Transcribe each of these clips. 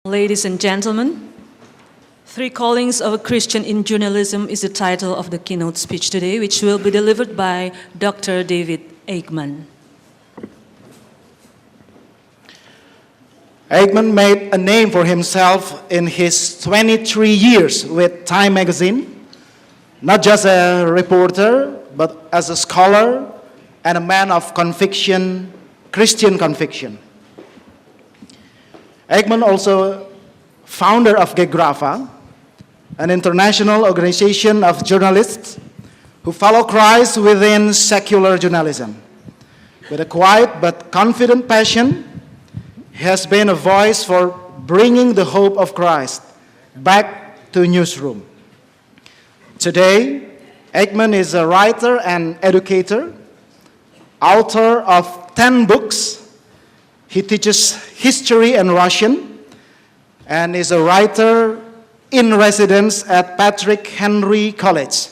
Ladies and gentlemen, Three Callings of a Christian in Journalism is the title of the keynote speech today, which will be delivered by Dr. David Aikman. Aikman made a name for himself in his 23 years with Time magazine, not just a reporter, but as a scholar and a man of conviction, Christian conviction. Aikman also founder of Geographa, an international organization of journalists who follow Christ within secular journalism. With a quiet but confident passion, he has been a voice for bringing the hope of Christ back to newsroom. Today, Aikman is a writer and educator, author of 10 books. He teaches history and Russian, and is a writer in residence at Patrick Henry College,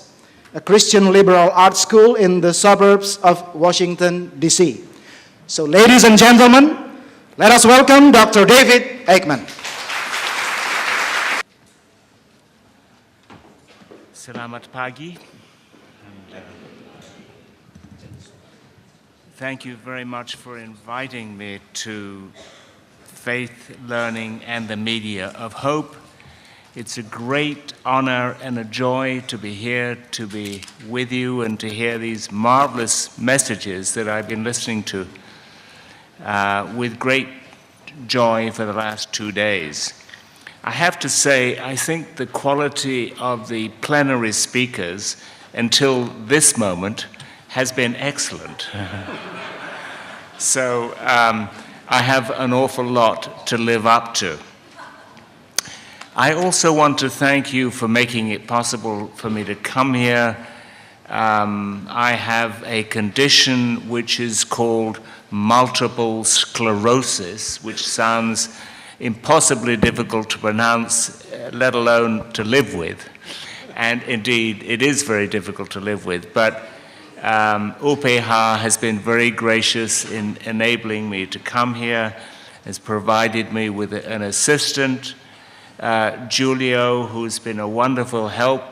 a Christian liberal arts school in the suburbs of Washington, D.C. So, ladies and gentlemen, let us welcome Dr. David Aikman. Selamat pagi. Thank you very much for inviting me to Faith, Learning, and the Media of Hope. It's a great honor and a joy to be here, to be with you, and to hear these marvelous messages that I've been listening to with great joy for the last 2 days. I have to say, I think the quality of the plenary speakers until this moment has been excellent. So I have an awful lot to live up to. I also want to thank you for making it possible for me to come here. I have a condition which is called multiple sclerosis, which sounds impossibly difficult to pronounce, let alone to live with. And indeed, it is very difficult to live with. But UPH has been very gracious in enabling me to come here, has provided me with an assistant, Julio, who's been a wonderful help,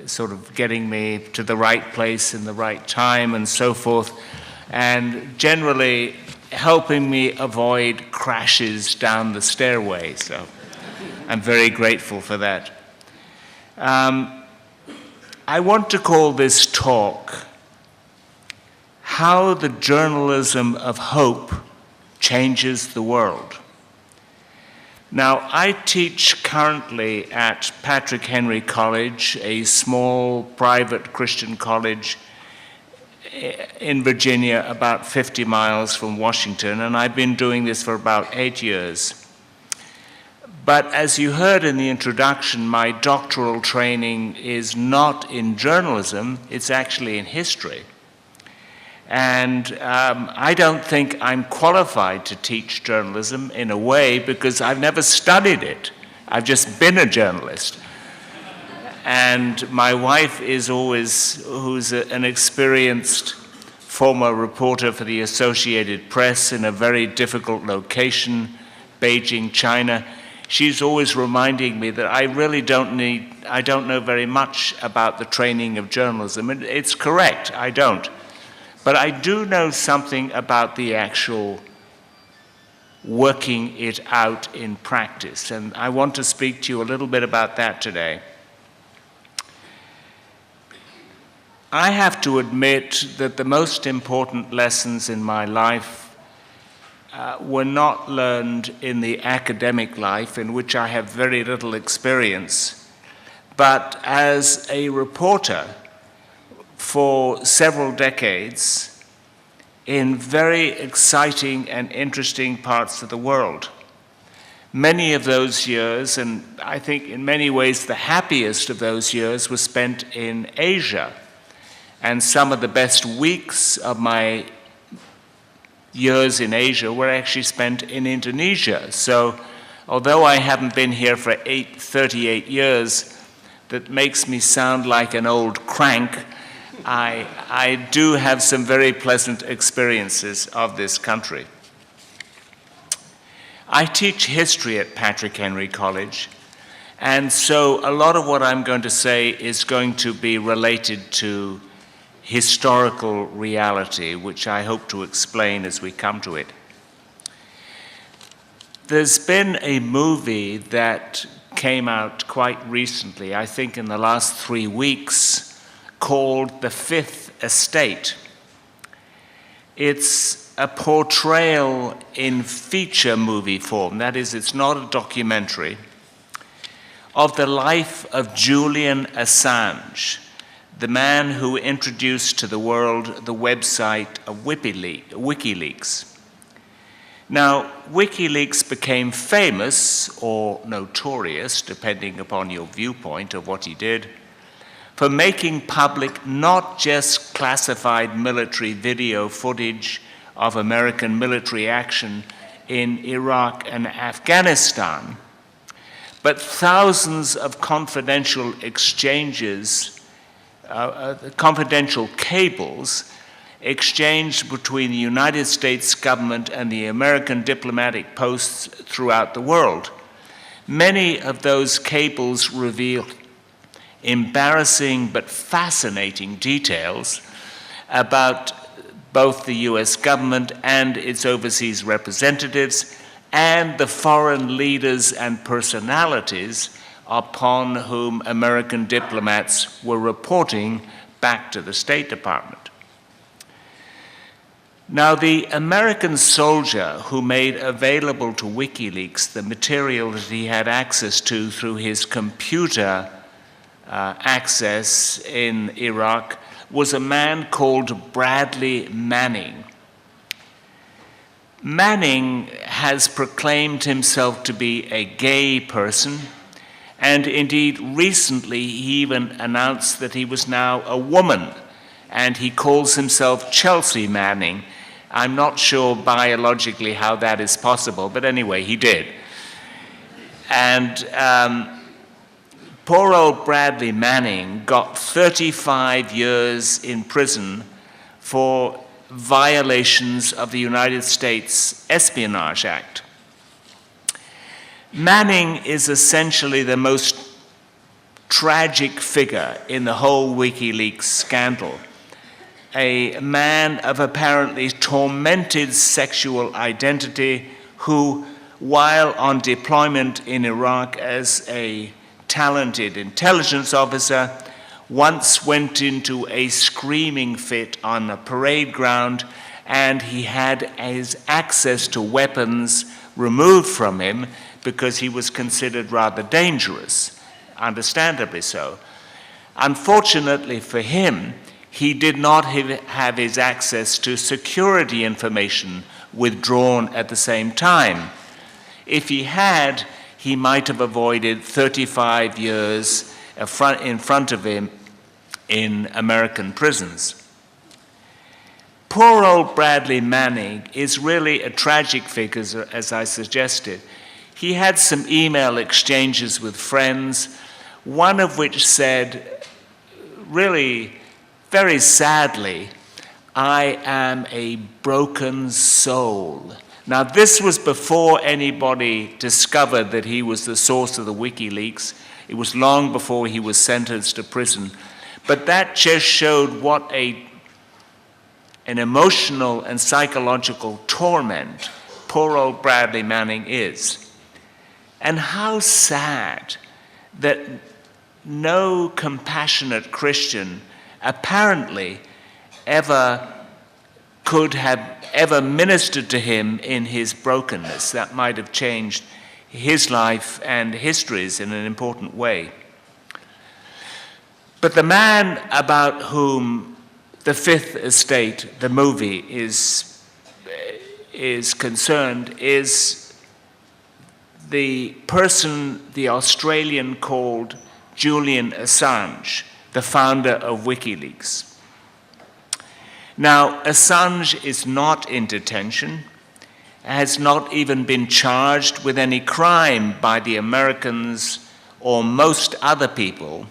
sort of getting me to the right place in the right time and so forth, and generally helping me avoid crashes down the stairway. So I'm very grateful for that. I want to call this talk How the Journalism of Hope Changes the World. Now, I teach currently at Patrick Henry College, a small private Christian college in Virginia, about 50 miles from Washington, and I've been doing this for about 8 years. But as you heard in the introduction, my doctoral training is not in journalism, it's actually in history. And I don't think I'm qualified to teach journalism in a way because I've never studied it. I've just been a journalist. And my wife is who's an experienced former reporter for the Associated Press in a very difficult location, Beijing, China. She's always reminding me that I really don't know very much about the training of journalism. And it's correct, I don't. But I do know something about the actual working it out in practice, and I want to speak to you a little bit about that today. I have to admit that the most important lessons in my life were not learned in the academic life, in which I have very little experience, but as a reporter for several decades in very exciting and interesting parts of the world. Many of those years, and I think in many ways the happiest of those years, were spent in Asia. And some of the best weeks of my years in Asia were actually spent in Indonesia. So although I haven't been here for 38 years, that makes me sound like an old crank, I do have some very pleasant experiences of this country. I teach history at Patrick Henry College, and so a lot of what I'm going to say is going to be related to historical reality, which I hope to explain as we come to it. There's been a movie that came out quite recently, I think in the last 3 weeks, called The Fifth Estate. It's a portrayal in feature movie form, that is, it's not a documentary, of the life of Julian Assange, the man who introduced to the world the website of WikiLeaks. Now, WikiLeaks became famous, or notorious, depending upon your viewpoint of what he did, for making public not just classified military video footage of American military action in Iraq and Afghanistan, but thousands of confidential exchanges, confidential cables exchanged between the United States government and the American diplomatic posts throughout the world. Many of those cables reveal embarrassing but fascinating details about both the US government and its overseas representatives and the foreign leaders and personalities upon whom American diplomats were reporting back to the State Department. Now, the American soldier who made available to WikiLeaks the material that he had access to through his computer access in Iraq was a man called Bradley Manning. Manning has proclaimed himself to be a gay person, and indeed recently he even announced that he was now a woman, and he calls himself Chelsea Manning. I'm not sure biologically how that is possible, but anyway, he did. And poor old Bradley Manning got 35 years in prison for violations of the United States Espionage Act. Manning is essentially the most tragic figure in the whole WikiLeaks scandal. A man of apparently tormented sexual identity who, while on deployment in Iraq as a talented intelligence officer, once went into a screaming fit on a parade ground, and he had his access to weapons removed from him because he was considered rather dangerous, understandably so. Unfortunately for him, he did not have his access to security information withdrawn at the same time. If he had, he might have avoided 35 years in front of him in American prisons. Poor old Bradley Manning is really a tragic figure, as I suggested. He had some email exchanges with friends, one of which said, really, very sadly, "I am a broken soul." Now, this was before anybody discovered that he was the source of the WikiLeaks. It was long before he was sentenced to prison. But that just showed what an emotional and psychological torment poor old Bradley Manning is. And how sad that no compassionate Christian apparently could have ever ministered to him in his brokenness. That might have changed his life and histories in an important way. But the man about whom The Fifth Estate, the movie, is concerned is the person the Australian called Julian Assange, the founder of WikiLeaks. Now, Assange is not in detention, has not even been charged with any crime by the Americans or most other people.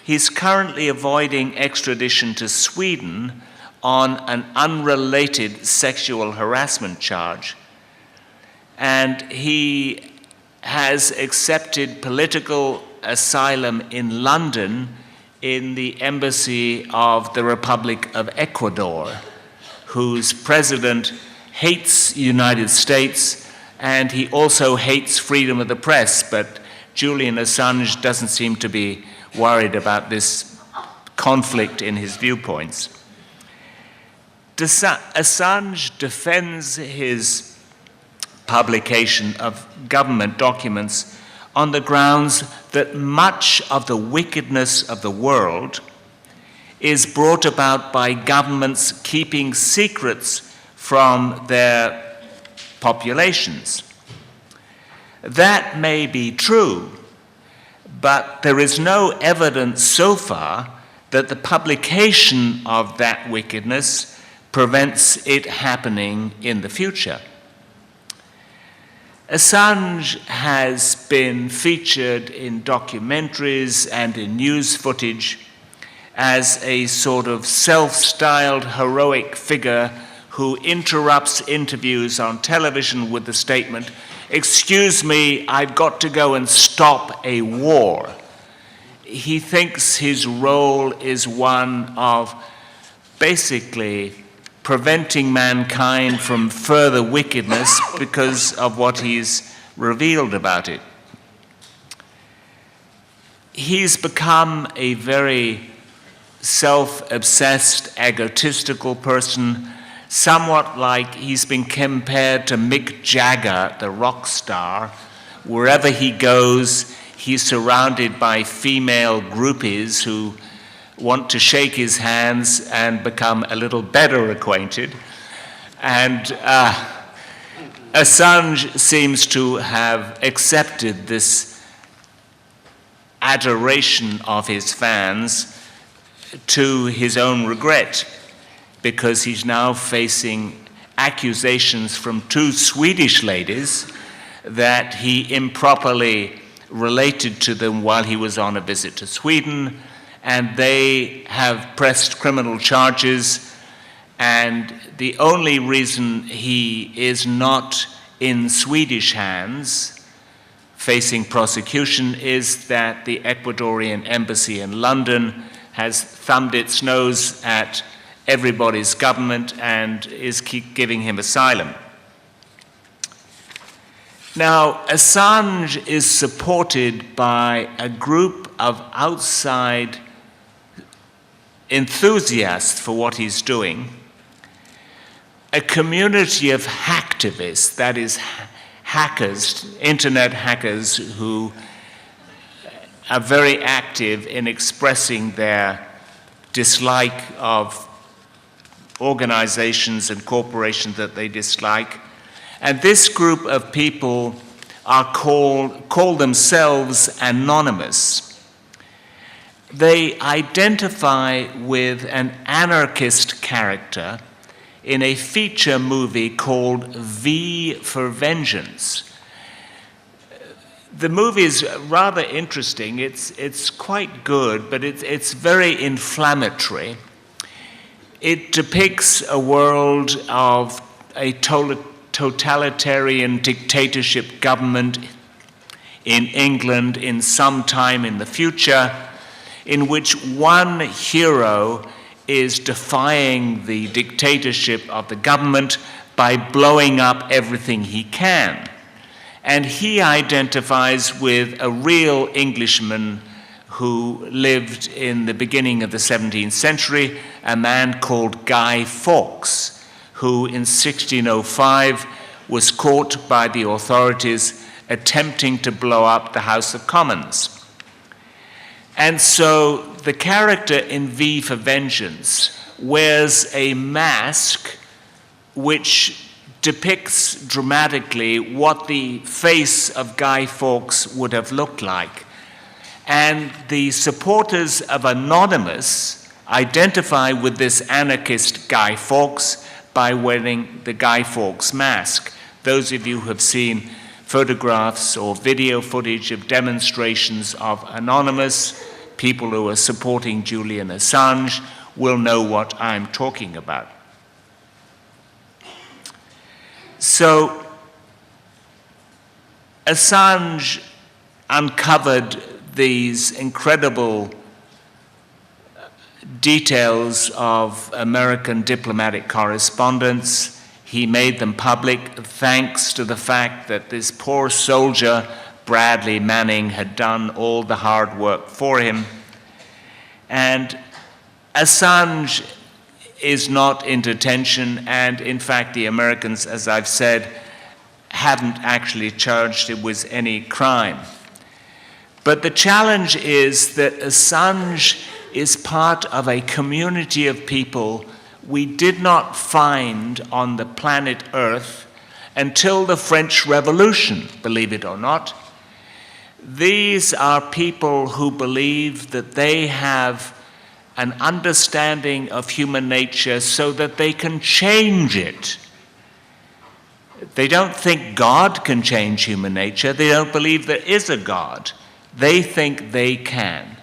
He's currently avoiding extradition to Sweden on an unrelated sexual harassment charge. and he has accepted political asylum in London in the embassy of the Republic of Ecuador, whose president hates the United States, and he also hates freedom of the press, but Julian Assange doesn't seem to be worried about this conflict in his viewpoints. Assange defends his publication of government documents on the grounds that much of the wickedness of the world is brought about by governments keeping secrets from their populations. That may be true, but there is no evidence so far that the publication of that wickedness prevents it happening in the future. Assange has been featured in documentaries and in news footage as a sort of self-styled heroic figure who interrupts interviews on television with the statement, "Excuse me, I've got to go and stop a war." He thinks his role is one of basically preventing mankind from further wickedness because of what he's revealed about it. He's become a very self-obsessed, egotistical person, somewhat like he's been compared to Mick Jagger, the rock star. Wherever he goes, he's surrounded by female groupies who want to shake his hands and become a little better acquainted. And Assange seems to have accepted this adoration of his fans to his own regret, because he's now facing accusations from two Swedish ladies that he improperly related to them while he was on a visit to Sweden, and they have pressed criminal charges, and the only reason he is not in Swedish hands facing prosecution is that the Ecuadorian embassy in London has thumbed its nose at everybody's government and is giving him asylum. Now, Assange is supported by a group of outside enthusiasts for what he's doing, a community of hacktivists, that is, hackers, internet hackers who are very active in expressing their dislike of organizations and corporations that they dislike. And this group of people are call themselves anonymous. They identify with an anarchist character in a feature movie called V for Vengeance. The movie is rather interesting. It's quite good, but it's very inflammatory. It depicts a world of a totalitarian dictatorship government in England in some time in the future, in which one hero is defying the dictatorship of the government by blowing up everything he can. And he identifies with a real Englishman who lived in the beginning of the 17th century, a man called Guy Fawkes, who in 1605 was caught by the authorities attempting to blow up the House of Commons. And so the character in V for Vengeance wears a mask which depicts dramatically what the face of Guy Fawkes would have looked like. And the supporters of Anonymous identify with this anarchist Guy Fawkes by wearing the Guy Fawkes mask. Those of you who have seen photographs or video footage of demonstrations of Anonymous, people who are supporting Julian Assange, will know what I'm talking about. So Assange uncovered these incredible details of American diplomatic correspondence. He made them public thanks to the fact that this poor soldier, Bradley Manning, had done all the hard work for him. And Assange is not in detention, and in fact the Americans, as I've said, haven't actually charged him with any crime. But the challenge is that Assange is part of a community of people we did not find on the planet Earth until the French Revolution, believe it or not. These are people who believe that they have an understanding of human nature so that they can change it. They don't think God can change human nature. They don't believe there is a God. They think they can.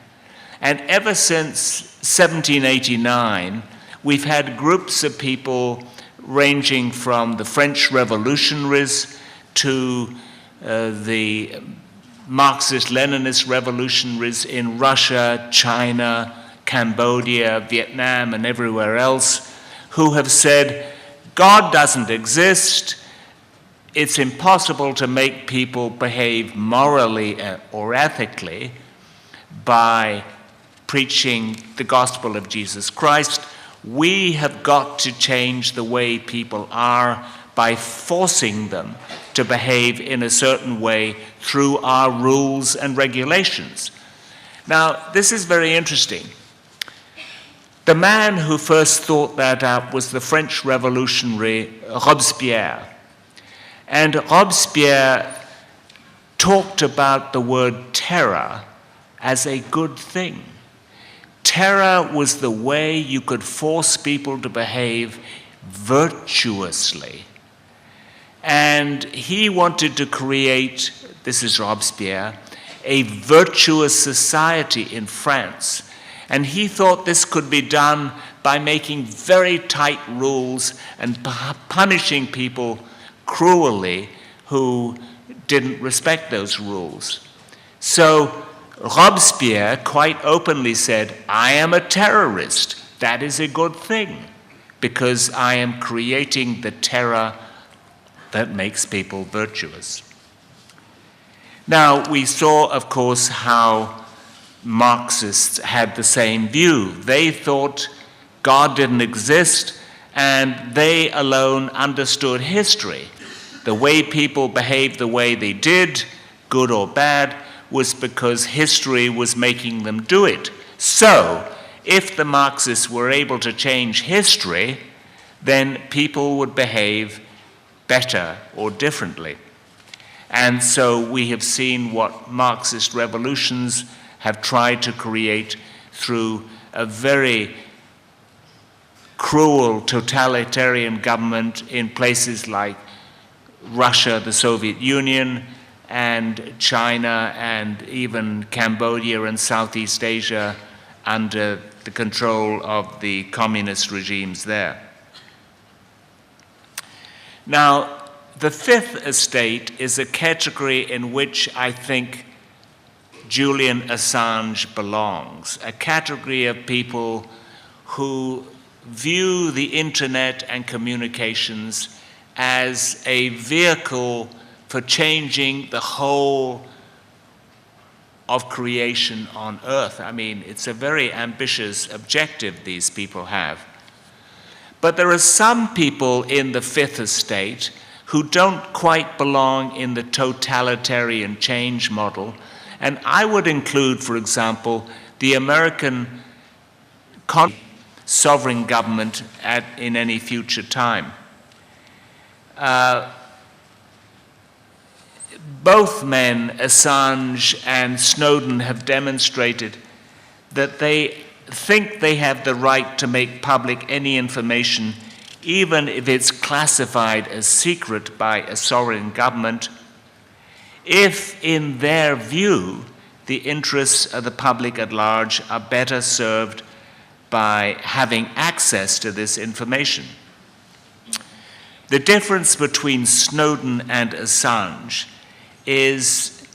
And ever since 1789, we've had groups of people ranging from the French revolutionaries to the Marxist-Leninist revolutionaries in Russia, China, Cambodia, Vietnam, and everywhere else, who have said, God doesn't exist. It's impossible to make people behave morally or ethically by preaching the gospel of Jesus Christ. We have got to change the way people are by forcing them to behave in a certain way through our rules and regulations. Now, this is very interesting. The man who first thought that up was the French revolutionary Robespierre. And Robespierre talked about the word terror as a good thing. Terror was the way you could force people to behave virtuously. And he wanted to create, this is Robespierre, a virtuous society in France. And he thought this could be done by making very tight rules and punishing people cruelly who didn't respect those rules. So Robespierre quite openly said, I am a terrorist. That is a good thing, because I am creating the terror that makes people virtuous. Now, we saw, of course, how Marxists had the same view. They thought God didn't exist, and they alone understood history. The way people behaved the way they did, good or bad, was because history was making them do it. So, if the Marxists were able to change history, then people would behave better or differently. And so we have seen what Marxist revolutions have tried to create through a very cruel totalitarian government in places like Russia, the Soviet Union, and China, and even Cambodia and Southeast Asia under the control of the communist regimes there. Now, the Fifth Estate is a category in which I think Julian Assange belongs, a category of people who view the internet and communications as a vehicle for changing the whole of creation on Earth. I mean, it's a very ambitious objective these people have. But there are some people in the Fifth Estate who don't quite belong in the totalitarian change model. And I would include, for example, the American sovereign government in any future time. Both men, Assange and Snowden, have demonstrated that they think they have the right to make public any information, even if it's classified as secret by a sovereign government, if, in their view, the interests of the public at large are better served by having access to this information. The difference between Snowden and Assange is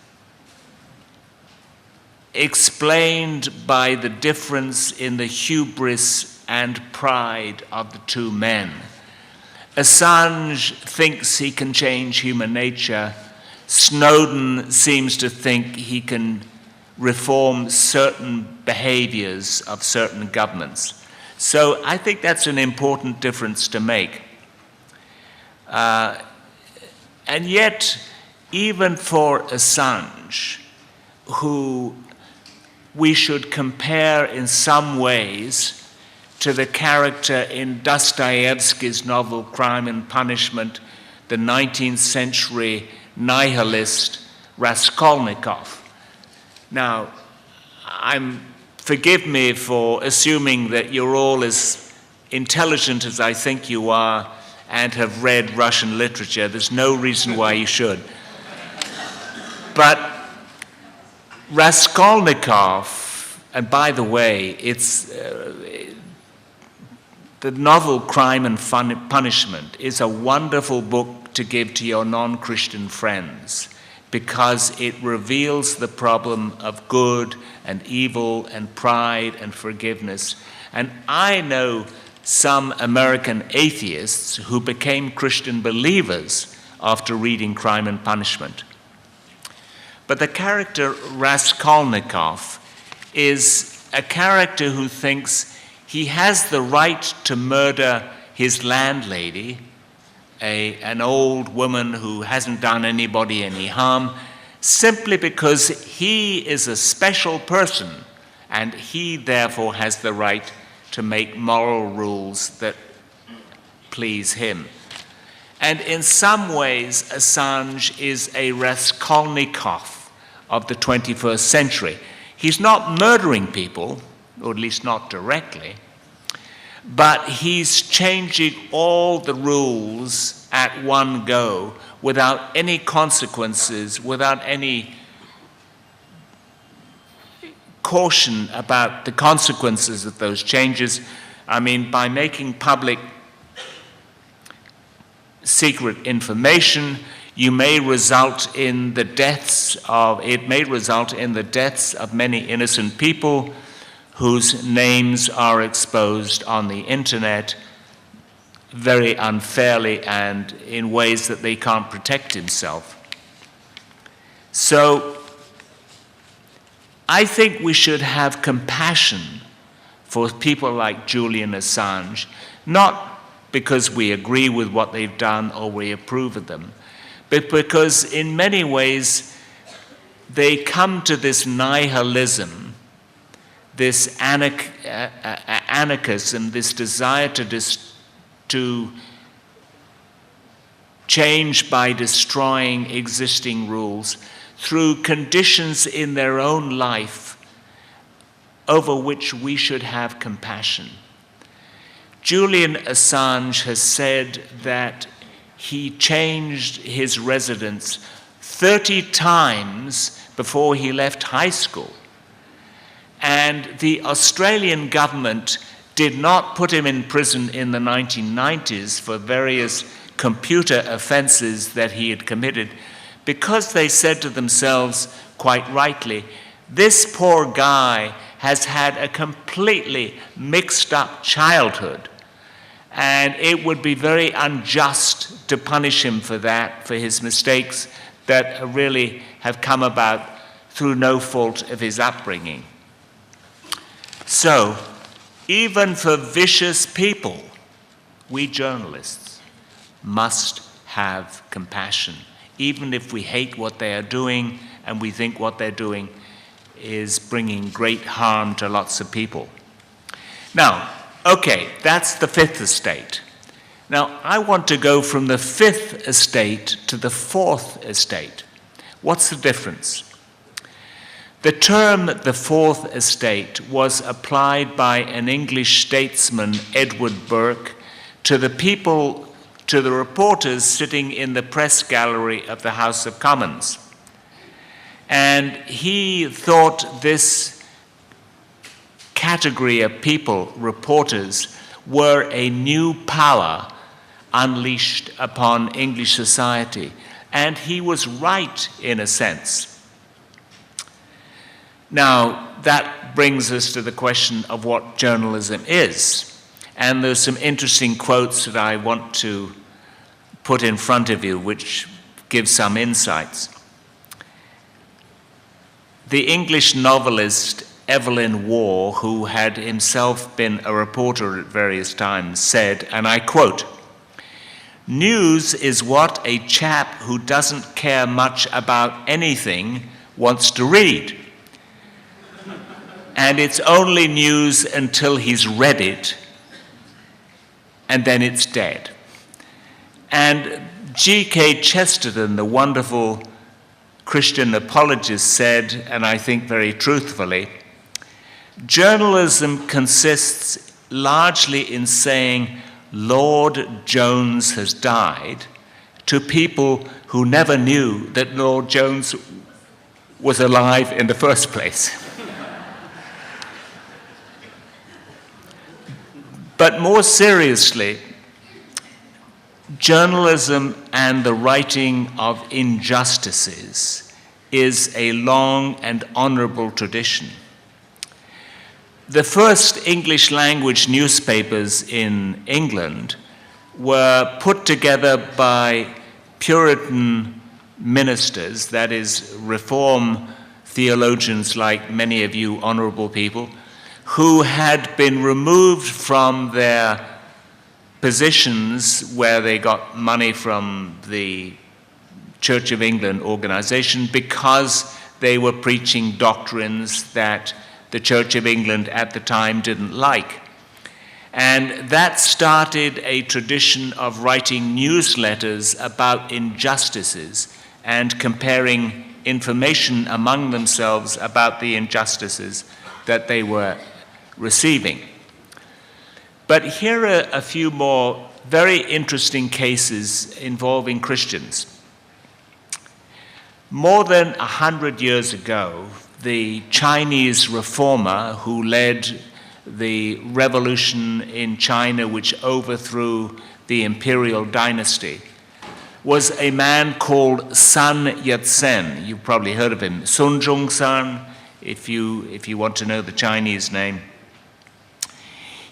explained by the difference in the hubris and pride of the two men. Assange thinks he can change human nature. Snowden seems to think he can reform certain behaviors of certain governments. So I think that's an important difference to make. And yet, even for Assange, who we should compare in some ways to the character in Dostoevsky's novel Crime and Punishment, the 19th century nihilist Raskolnikov. Now, forgive me for assuming that you're all as intelligent as I think you are and have read Russian literature. There's no reason why you should. But Raskolnikov, and by the way, it's the novel Crime and Punishment is a wonderful book to give to your non-Christian friends because it reveals the problem of good and evil and pride and forgiveness. And I know some American atheists who became Christian believers after reading Crime and Punishment. But the character Raskolnikov is a character who thinks he has the right to murder his landlady, an old woman who hasn't done anybody any harm, simply because he is a special person and he therefore has the right to make moral rules that please him. And in some ways, Assange is a Raskolnikov of the 21st century. He's not murdering people, or at least not directly, but he's changing all the rules at one go without any consequences, without any caution about the consequences of those changes. I mean, by making public secret information, it may result in the deaths of many innocent people whose names are exposed on the internet very unfairly and in ways that they can't protect himself. So I think we should have compassion for people like Julian Assange, not because we agree with what they've done or we approve of them, but because in many ways they come to this nihilism, this anarchism, this desire to change by destroying existing rules through conditions in their own life over which we should have compassion. Julian Assange has said that he changed his residence 30 times before he left high school. And the Australian government did not put him in prison in the 1990s for various computer offenses that he had committed because they said to themselves, quite rightly, this poor guy has had a completely mixed up childhood, and it would be very unjust to punish him for that, for his mistakes that really have come about through no fault of his upbringing. So, even for vicious people, we journalists must have compassion, even if we hate what they are doing and we think what they're doing is bringing great harm to lots of people. Now, okay, that's the Fifth Estate. Now, I want to go from the Fifth Estate to the Fourth Estate. What's the difference? The term the Fourth Estate was applied by an English statesman, Edward Burke, to the reporters sitting in the press gallery of the House of Commons. And he thought this category of people, reporters, were a new power unleashed upon English society. And he was right in a sense. Now, that brings us to the question of what journalism is. And there's some interesting quotes that I want to put in front of you, which give some insights. The English novelist Evelyn Waugh, who had himself been a reporter at various times, said, and I quote, "News is what a chap who doesn't care much about anything wants to read. And it's only news until he's read it, and then it's dead." And G.K. Chesterton, the wonderful Christian apologist, said, and I think very truthfully, "Journalism consists largely in saying, 'Lord Jones has died,' to people who never knew that Lord Jones was alive in the first place." But more seriously, journalism and the writing of injustices is a long and honorable tradition. The first English language newspapers in England were put together by Puritan ministers, that is, Reform theologians like many of you honorable people, who had been removed from their positions where they got money from the Church of England organization because they were preaching doctrines that the Church of England at the time didn't like. And that started a tradition of writing newsletters about injustices and comparing information among themselves about the injustices that they were receiving. But here are a few more very interesting cases involving Christians. More than 100 years ago, the Chinese reformer who led the revolution in China which overthrew the imperial dynasty was a man called Sun Yat-sen. You've probably heard of him. Sun Zhongsan, if you want to know the Chinese name.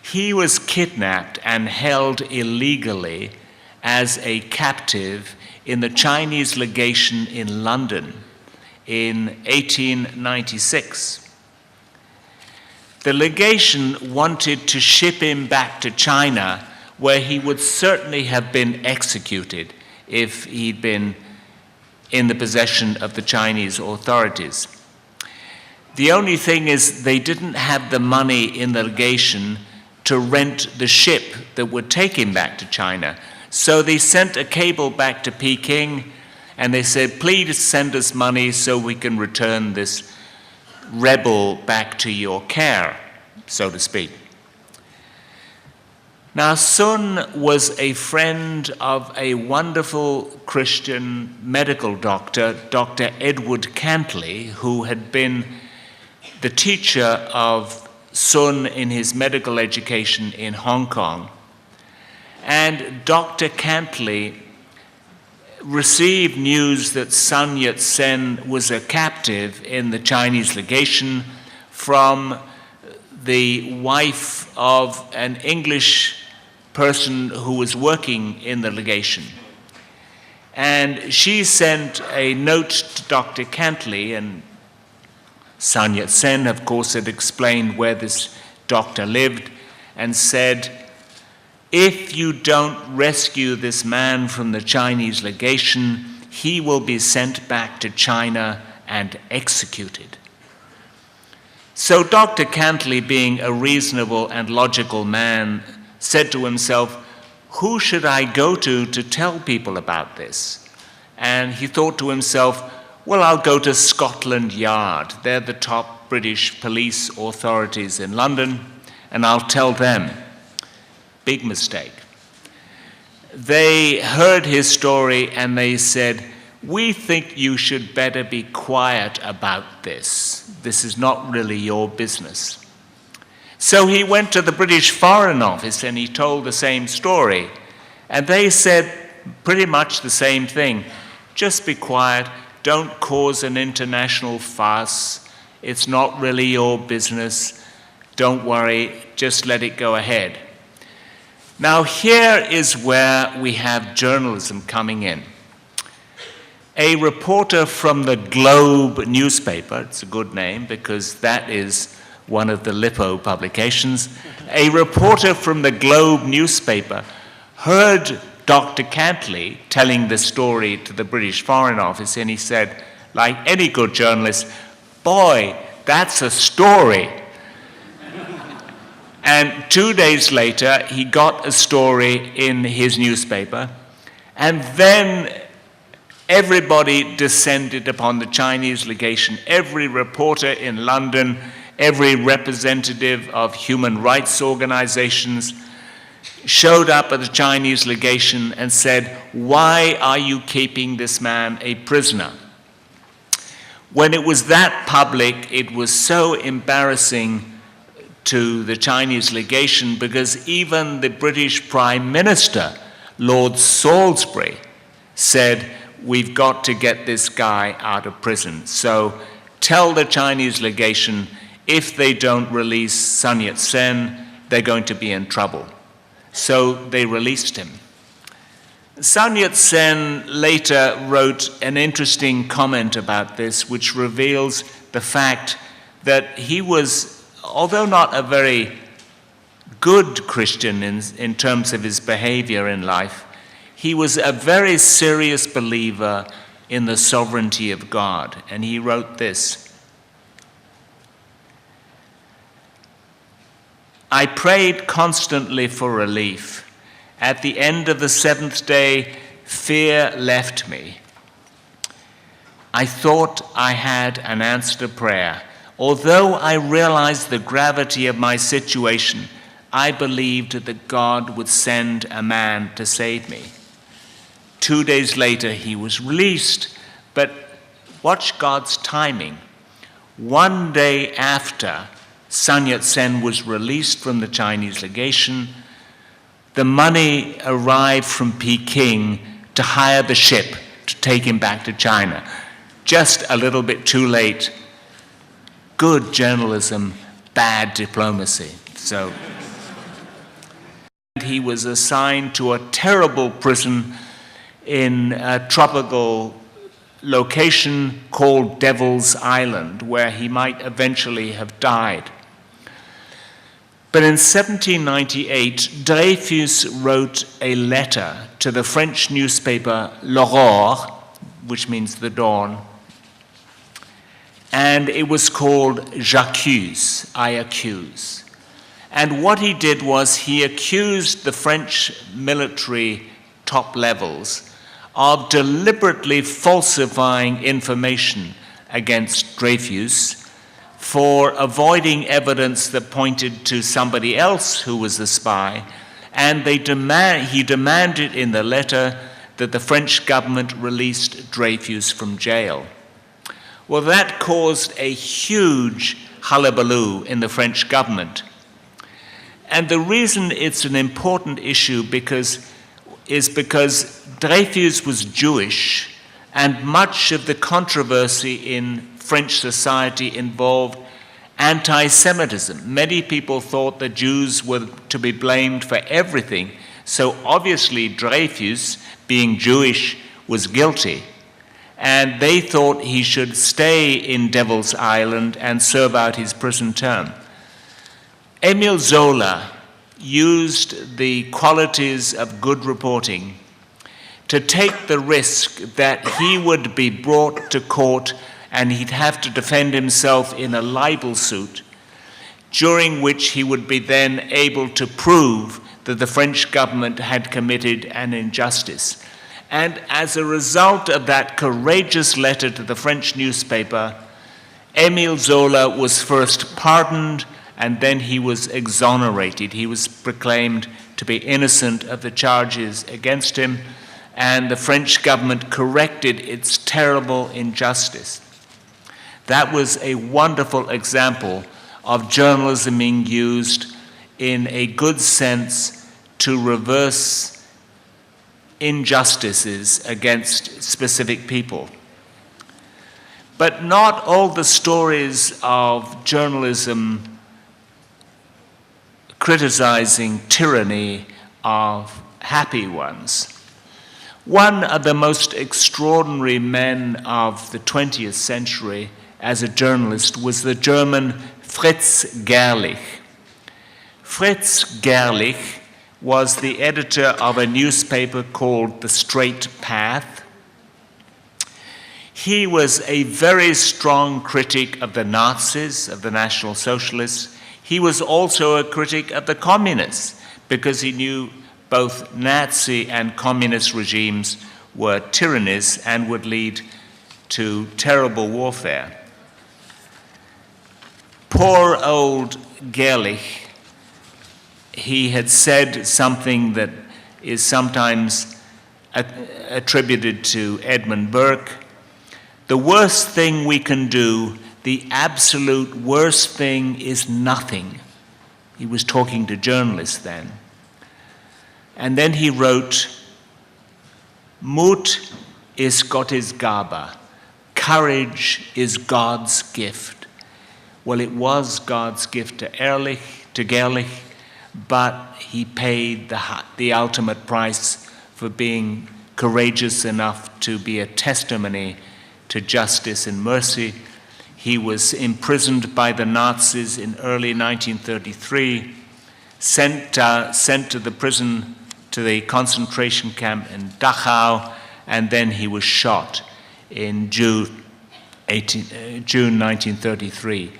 He was kidnapped and held illegally as a captive in the Chinese legation in London in 1896. The legation wanted to ship him back to China, where he would certainly have been executed if he'd been in the possession of the Chinese authorities. The only thing is they didn't have the money in the legation to rent the ship that would take him back to China. So they sent a cable back to Peking and they said, "Please send us money so we can return this rebel back to your care," so to speak. Now, Sun was a friend of a wonderful Christian medical doctor, Dr. Edward Cantley, who had been the teacher of Sun in his medical education in Hong Kong. And Dr. Cantley received news that Sun Yat-sen was a captive in the Chinese legation from the wife of an English person who was working in the legation. And she sent a note to Dr. Cantley, and Sun Yat-sen, of course, had explained where this doctor lived and said, "If you don't rescue this man from the Chinese legation, he will be sent back to China and executed." So Dr. Cantley, being a reasonable and logical man, said to himself, "Who should I go to tell people about this?" And he thought to himself, "Well, I'll go to Scotland Yard. They're the top British police authorities in London, and I'll tell them." Big mistake. They heard his story and they said, "We think you should better be quiet about this. This is not really your business." So he went to the British Foreign Office and he told the same story. And they said pretty much the same thing. just be quiet, don't cause an international fuss, it's not really your business, don't worry, just let it go ahead. Now here is where we have journalism coming in. A reporter from the Globe newspaper, it's a good name because that is one of the Lippo publications, a reporter from the Globe newspaper heard Dr. Cantley telling the story to the British Foreign Office, and he said, like any good journalist, boy, that's a story. And 2 days later, he got a story in his newspaper, and then everybody descended upon the Chinese legation. Every reporter in London, every representative of human rights organizations showed up at the Chinese legation and said, why are you keeping this man a prisoner? When it was that public, it was so embarrassing to the Chinese legation because even the British Prime Minister, Lord Salisbury, said, we've got to get this guy out of prison. So tell the Chinese legation if they don't release Sun Yat-sen, they're going to be in trouble. So they released him. Sun Yat-sen later wrote an interesting comment about this, which reveals the fact that he was, although not a very good Christian in terms of his behavior in life, he was a very serious believer in the sovereignty of God. And he wrote this: I prayed constantly for relief. At the end of the seventh day, fear left me. I thought I had an answered prayer. Although I realized the gravity of my situation, I believed that God would send a man to save me. 2 days later, he was released. But watch God's timing. 1 day after Sun Yat-sen was released from the Chinese legation, the money arrived from Peking to hire the ship to take him back to China. Just a little bit too late. Good journalism, bad diplomacy. So he was assigned to a terrible prison in a tropical location called Devil's Island, where he might eventually have died. But in 1798, Dreyfus wrote a letter to the French newspaper L'Aurore, which means the dawn, and it was called J'accuse, I accuse. And what he did was he accused the French military top levels of deliberately falsifying information against Dreyfus for avoiding evidence that pointed to somebody else who was the spy, and he demanded in the letter that the French government released Dreyfus from jail. Well, that caused a huge hullabaloo in the French government. And the reason it's an important issue is because Dreyfus was Jewish, and much of the controversy in French society involved anti-Semitism. Many people thought that Jews were to be blamed for everything, so obviously Dreyfus, being Jewish, was guilty. And they thought he should stay in Devil's Island and serve out his prison term. Émile Zola used the qualities of good reporting to take the risk that he would be brought to court and he'd have to defend himself in a libel suit, during which he would be then able to prove that the French government had committed an injustice. And as a result of that courageous letter to the French newspaper, Émile Zola was first pardoned and then he was exonerated. He was proclaimed to be innocent of the charges against him, and the French government corrected its terrible injustice. That was a wonderful example of journalism being used in a good sense to reverse injustices against specific people. But not all the stories of journalism criticizing tyranny are happy ones. One of the most extraordinary men of the 20th century as a journalist was the German Fritz Gerlich. Fritz Gerlich was the editor of a newspaper called The Straight Path. He was a very strong critic of the Nazis, of the National Socialists. He was also a critic of the communists because he knew both Nazi and communist regimes were tyrannies and would lead to terrible warfare. Poor old Gerlich, he had said something that is sometimes attributed to Edmund Burke. The worst thing we can do, the absolute worst thing, is nothing. He was talking to journalists then. And then he wrote, Mut ist Gottes Gabe. Courage is God's gift. Well, it was God's gift to Gerlich, but he paid the ultimate price for being courageous enough to be a testimony to justice and mercy. He was imprisoned by the Nazis in early 1933, sent to the prison, to the concentration camp in Dachau, and then he was shot in June 1933.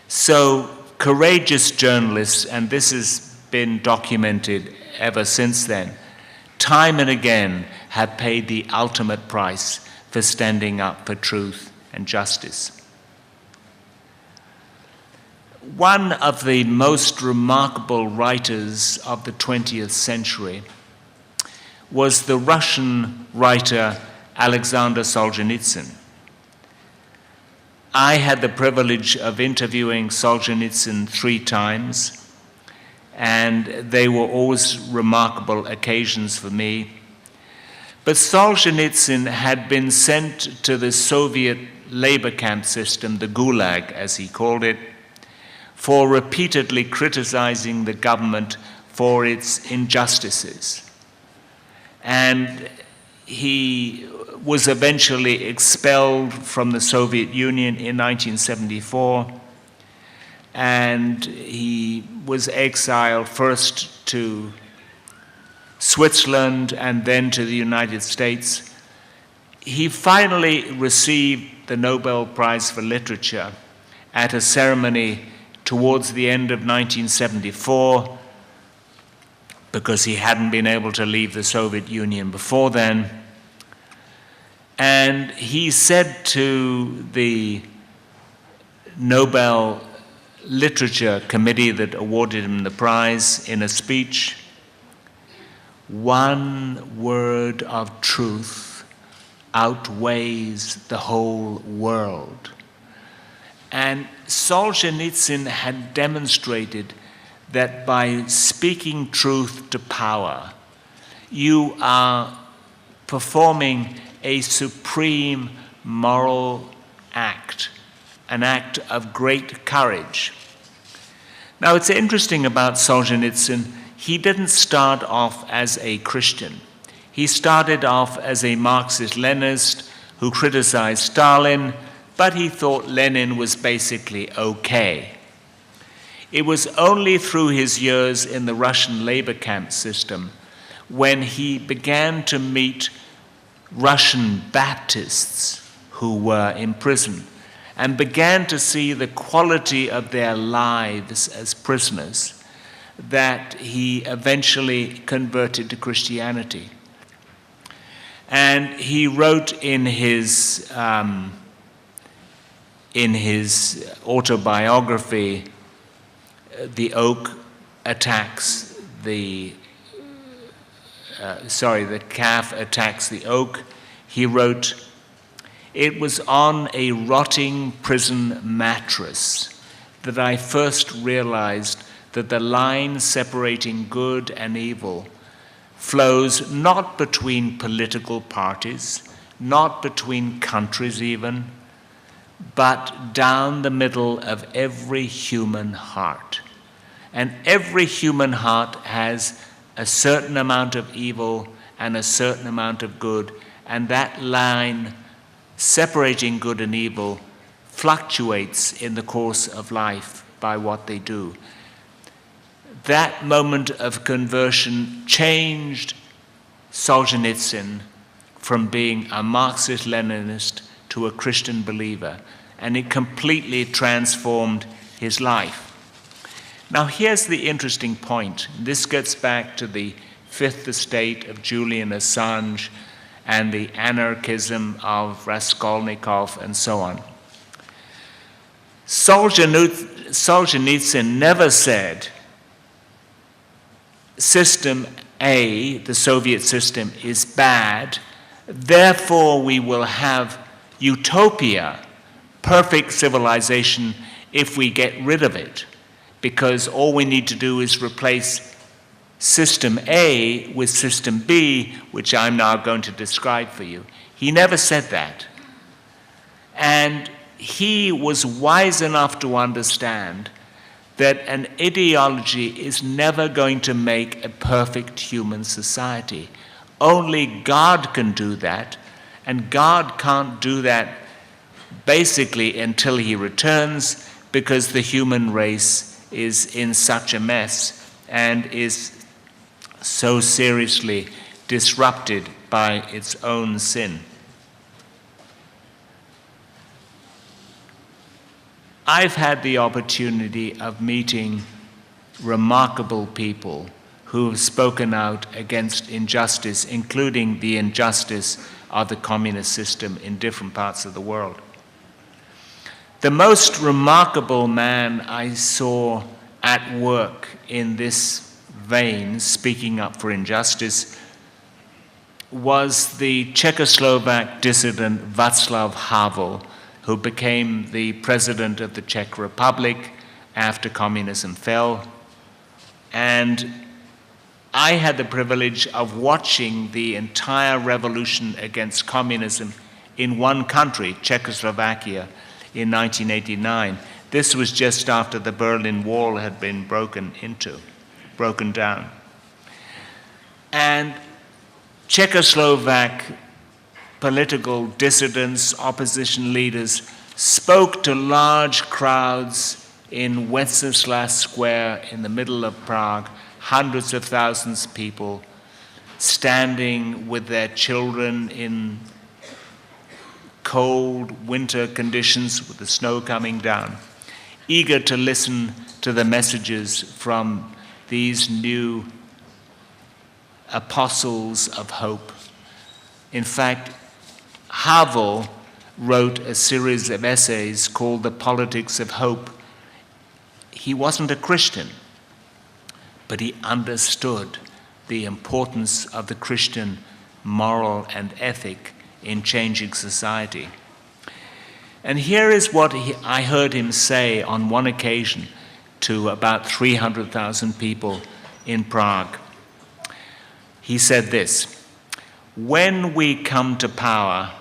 So courageous journalists, and this has been documented ever since then, time and again have paid the ultimate price for standing up for truth and justice. One of the most remarkable writers of the 20th century was the Russian writer Alexander Solzhenitsyn. I had the privilege of interviewing Solzhenitsyn 3 times, and they were always remarkable occasions for me. But Solzhenitsyn had been sent to the Soviet labor camp system, the Gulag as he called it, for repeatedly criticizing the government for its injustices. And he was eventually expelled from the Soviet Union in 1974, and he was exiled first to Switzerland and then to the United States. He finally received the Nobel Prize for Literature at a ceremony towards the end of 1974 because he hadn't been able to leave the Soviet Union before then. And he said to the Nobel Literature Committee that awarded him the prize in a speech, "One word of truth outweighs the whole world." And Solzhenitsyn had demonstrated that by speaking truth to power, you are performing a supreme moral act, an act of great courage. Now, it's interesting about Solzhenitsyn, he didn't start off as a Christian. He started off as a Marxist-Leninist who criticized Stalin, but he thought Lenin was basically okay. It was only through his years in the Russian labor camp system when he began to meet Russian Baptists who were in prison and began to see the quality of their lives as prisoners that he eventually converted to Christianity. And he wrote in his autobiography, the calf attacks the oak. He wrote, "It was on a rotting prison mattress that I first realized that the line separating good and evil flows not between political parties, not between countries even, but down the middle of every human heart. And every human heart has a certain amount of evil and a certain amount of good, and that line separating good and evil fluctuates in the course of life by what they do. That moment of conversion changed Solzhenitsyn from being a Marxist-Leninist to a Christian believer, and it completely transformed his life. Now here's the interesting point. This gets back to the Fifth Estate of Julian Assange and the anarchism of Raskolnikov and so on. Solzhenitsyn never said, System A, the Soviet system, is bad, therefore we will have utopia, perfect civilization, if we get rid of it, because all we need to do is replace System A with System B, which I'm now going to describe for you. He never said that. And he was wise enough to understand that an ideology is never going to make a perfect human society. Only God can do that, and God can't do that basically until he returns, because the human race is in such a mess and is so seriously disrupted by its own sin. I've had the opportunity of meeting remarkable people who have spoken out against injustice, including the injustice of the communist system in different parts of the world. The most remarkable man I saw at work in this vein, speaking up for injustice, was the Czechoslovak dissident Václav Havel, who became the president of the Czech Republic after communism fell. And I had the privilege of watching the entire revolution against communism in one country, Czechoslovakia, in 1989. This was just after the Berlin Wall had been broken down. And Czechoslovak political dissidents, opposition leaders, spoke to large crowds in Wenceslas Square in the middle of Prague, hundreds of thousands of people standing with their children in cold winter conditions with the snow coming down, eager to listen to the messages from these new apostles of hope. In fact, Havel wrote a series of essays called The Politics of Hope. He wasn't a Christian, but he understood the importance of the Christian moral and ethic in changing society. And here is what I heard him say on one occasion to about 300,000 people in Prague. He said this: "When we come to power,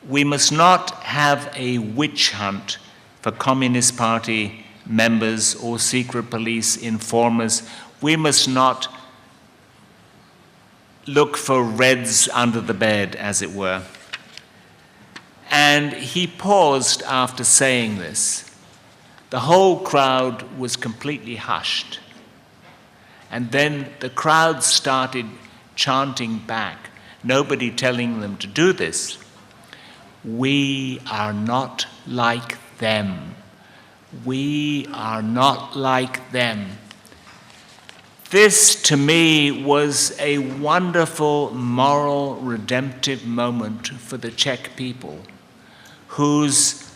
we must not have a witch hunt for Communist Party members or secret police informers. We must not look for Reds under the bed, as it were." And he paused after saying this. The whole crowd was completely hushed. And then the crowd started chanting back, nobody telling them to do this: "We are not like them. We are not like them." This, to me, was a wonderful moral redemptive moment for the Czech people, whose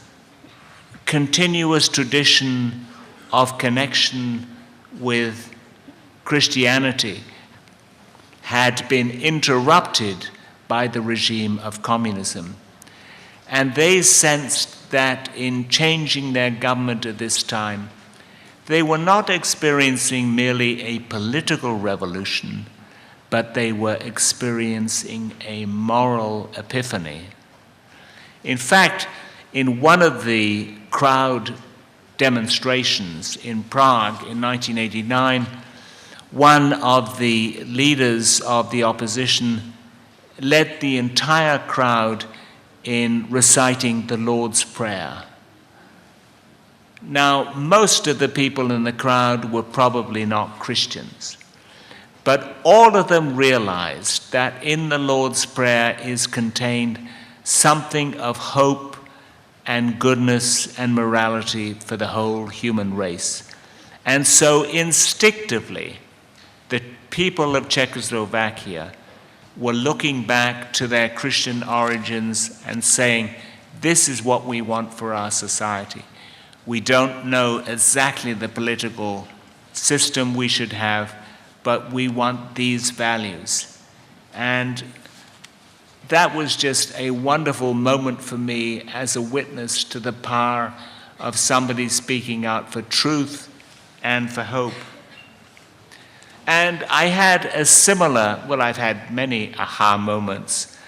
continuous tradition of connection with Christianity had been interrupted by the regime of communism. And they sensed that in changing their government at this time, they were not experiencing merely a political revolution, but they were experiencing a moral epiphany. In fact, in one of the crowd demonstrations in Prague in 1989, one of the leaders of the opposition led the entire crowd in reciting the Lord's Prayer. Now, most of the people in the crowd were probably not Christians, but all of them realized that in the Lord's Prayer is contained something of hope and goodness and morality for the whole human race. And so instinctively, the people of Czechoslovakia were looking back to their Christian origins and saying, this is what we want for our society. We don't know exactly the political system we should have, but we want these values. And that was just a wonderful moment for me as a witness to the power of somebody speaking out for truth and for hope. And I had a similar, well, I've had many aha moments,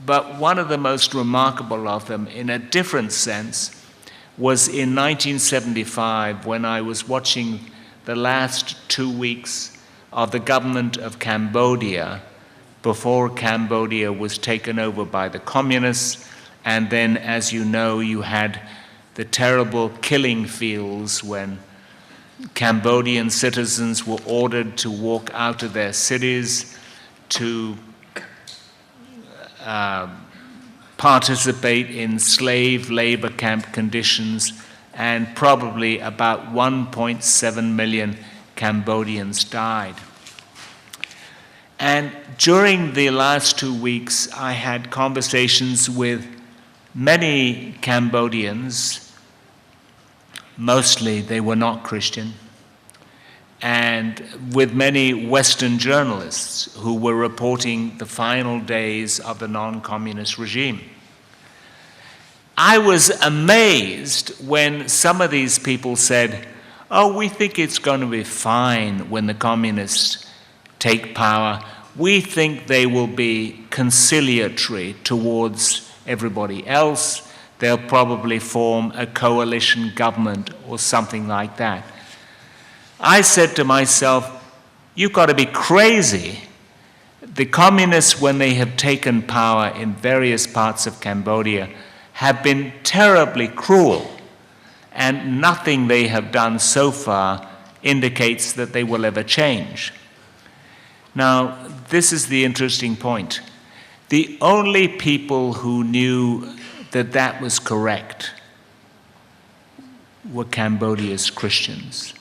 but one of the most remarkable of them, in a different sense, was in 1975 when I was watching the last 2 weeks of the government of Cambodia before Cambodia was taken over by the communists. And then, as you know, you had the terrible killing fields when Cambodian citizens were ordered to walk out of their cities to participate in slave labor camp conditions, and probably about 1.7 million Cambodians died. And during the last 2 weeks, I had conversations with many Cambodians. Mostly they were not Christian, and with many Western journalists who were reporting the final days of the non-communist regime. I was amazed when some of these people said, oh, we think it's going to be fine when the communists take power. We think they will be conciliatory towards everybody else. They'll probably form a coalition government or something like that. I said to myself, you've got to be crazy. The communists, when they have taken power in various parts of Cambodia, have been terribly cruel, and nothing they have done so far indicates that they will ever change. Now, this is the interesting point. The only people who knew that that was correct were Cambodia's Christians,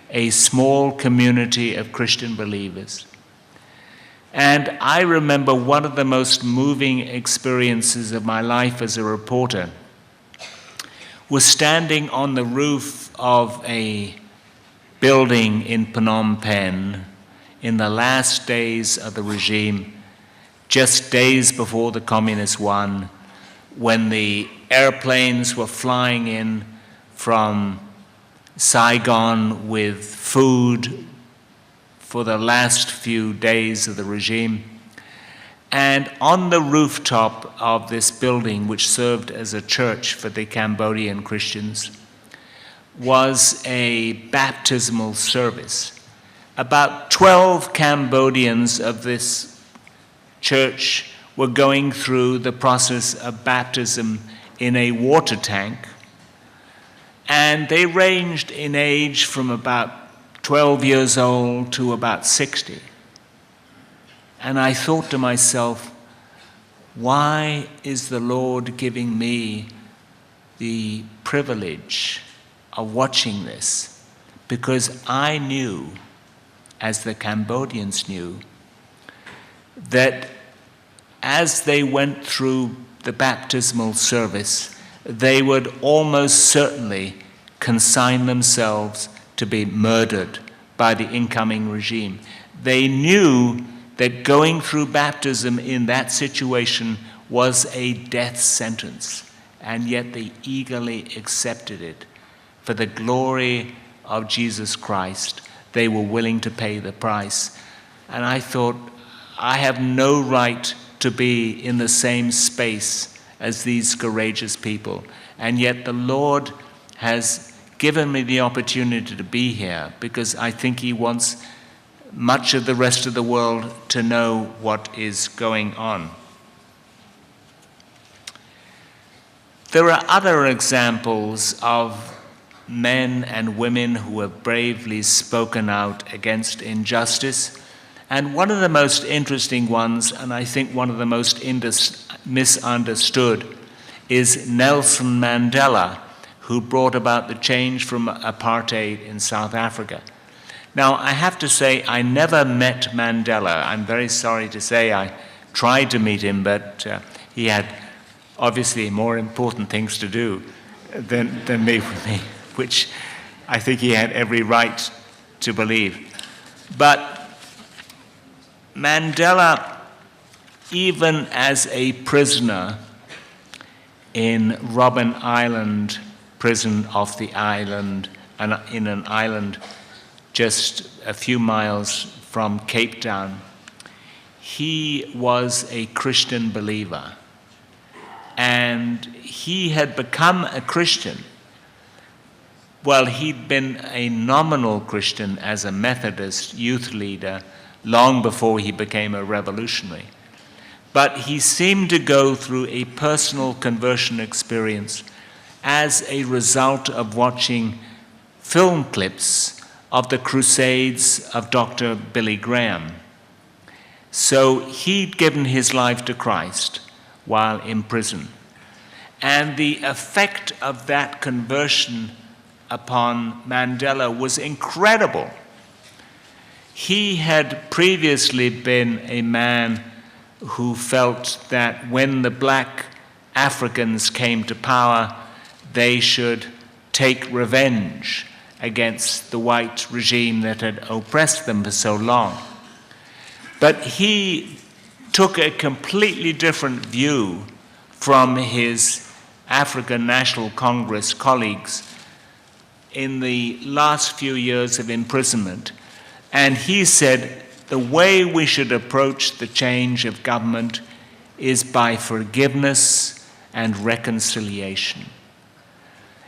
a small community of Christian believers. And I remember one of the most moving experiences of my life as a reporter was standing on the roof of a building in Phnom Penh in the last days of the regime, just days before the communists won, when the airplanes were flying in from Saigon with food for the last few days of the regime. And on the rooftop of this building, which served as a church for the Cambodian Christians, was a baptismal service. About 12 Cambodians of this church were going through the process of baptism in a water tank, and they ranged in age from about 12 years old to about 60. And I thought to myself, why is the Lord giving me the privilege of watching this? Because I knew, as the Cambodians knew, that as they went through the baptismal service, they would almost certainly consign themselves to be murdered by the incoming regime. They knew that going through baptism in that situation was a death sentence, and yet they eagerly accepted it for the glory of Jesus Christ, they were willing to pay the price. And I thought, I have no right to be in the same space as these courageous people. And yet the Lord has given me the opportunity to be here because I think He wants much of the rest of the world to know what is going on. There are other examples of men and women who have bravely spoken out against injustice. And one of the most interesting ones, and I think one of the most misunderstood, is Nelson Mandela, who brought about the change from apartheid in South Africa. Now, I have to say, I never met Mandela. I'm very sorry to say I tried to meet him, but he had obviously more important things to do than meet with me, which I think he had every right to believe. But Mandela, even as a prisoner in Robben Island prison off the island, in an island just a few miles from Cape Town, he was a Christian believer. And he had become a Christian. Well, he'd been a nominal Christian as a Methodist youth leader long before he became a revolutionary. But he seemed to go through a personal conversion experience as a result of watching film clips of the Crusades of Dr. Billy Graham. So he'd given his life to Christ while in prison. And the effect of that conversion upon Mandela was incredible. He had previously been a man who felt that when the black Africans came to power, they should take revenge against the white regime that had oppressed them for so long. But he took a completely different view from his African National Congress colleagues in the last few years of imprisonment. And he said the way we should approach the change of government is by forgiveness and reconciliation.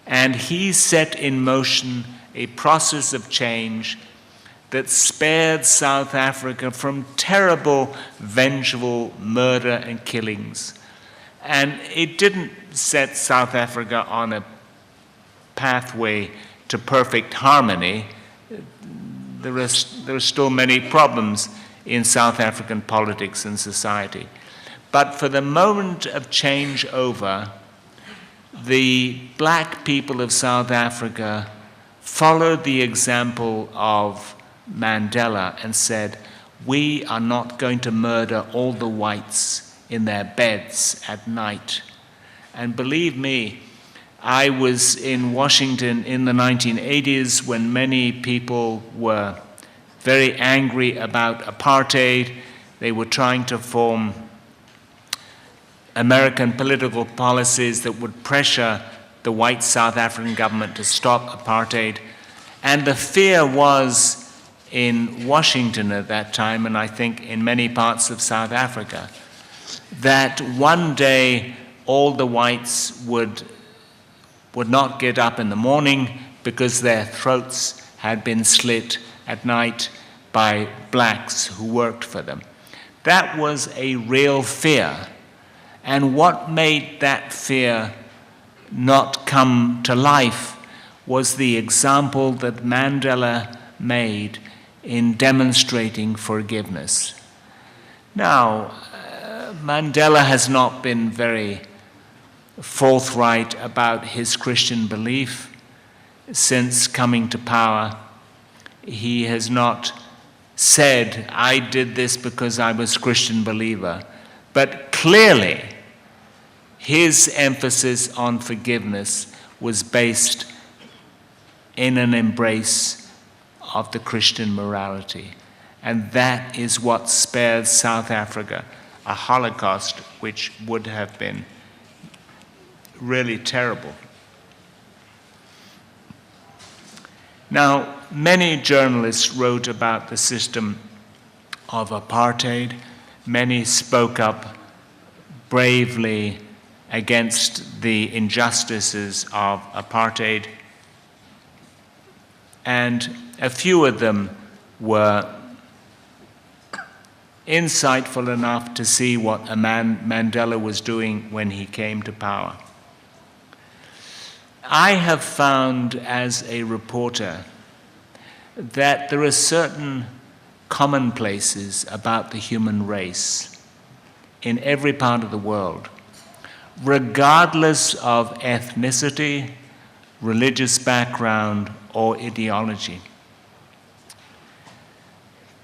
And he set in motion a process of change that spared South Africa from terrible, vengeful murder and killings. And it didn't set South Africa on a pathway to perfect harmony. There are still many problems in South African politics and society. But for the moment of change over, the black people of South Africa followed the example of Mandela and said, we are not going to murder all the whites in their beds at night. And believe me, I was in Washington in the 1980s when many people were very angry about apartheid. They were trying to form American political policies that would pressure the white South African government to stop apartheid. And the fear was in Washington at that time, and I think in many parts of South Africa, that one day all the whites would not get up in the morning because their throats had been slit at night by blacks who worked for them. That was a real fear. And what made that fear not come to life was the example that Mandela made in demonstrating forgiveness. Now, Mandela has not been very forthright about his Christian belief since coming to power. He has not said, I did this because I was a Christian believer. But clearly, his emphasis on forgiveness was based in an embrace of the Christian morality. And that is what spared South Africa a Holocaust which would have been really terrible. Now, many journalists wrote about the system of apartheid. Many spoke up bravely against the injustices of apartheid. And a few of them were insightful enough to see what Mandela was doing when he came to power. I have found as a reporter that there are certain commonplaces about the human race in every part of the world, regardless of ethnicity, religious background, or ideology.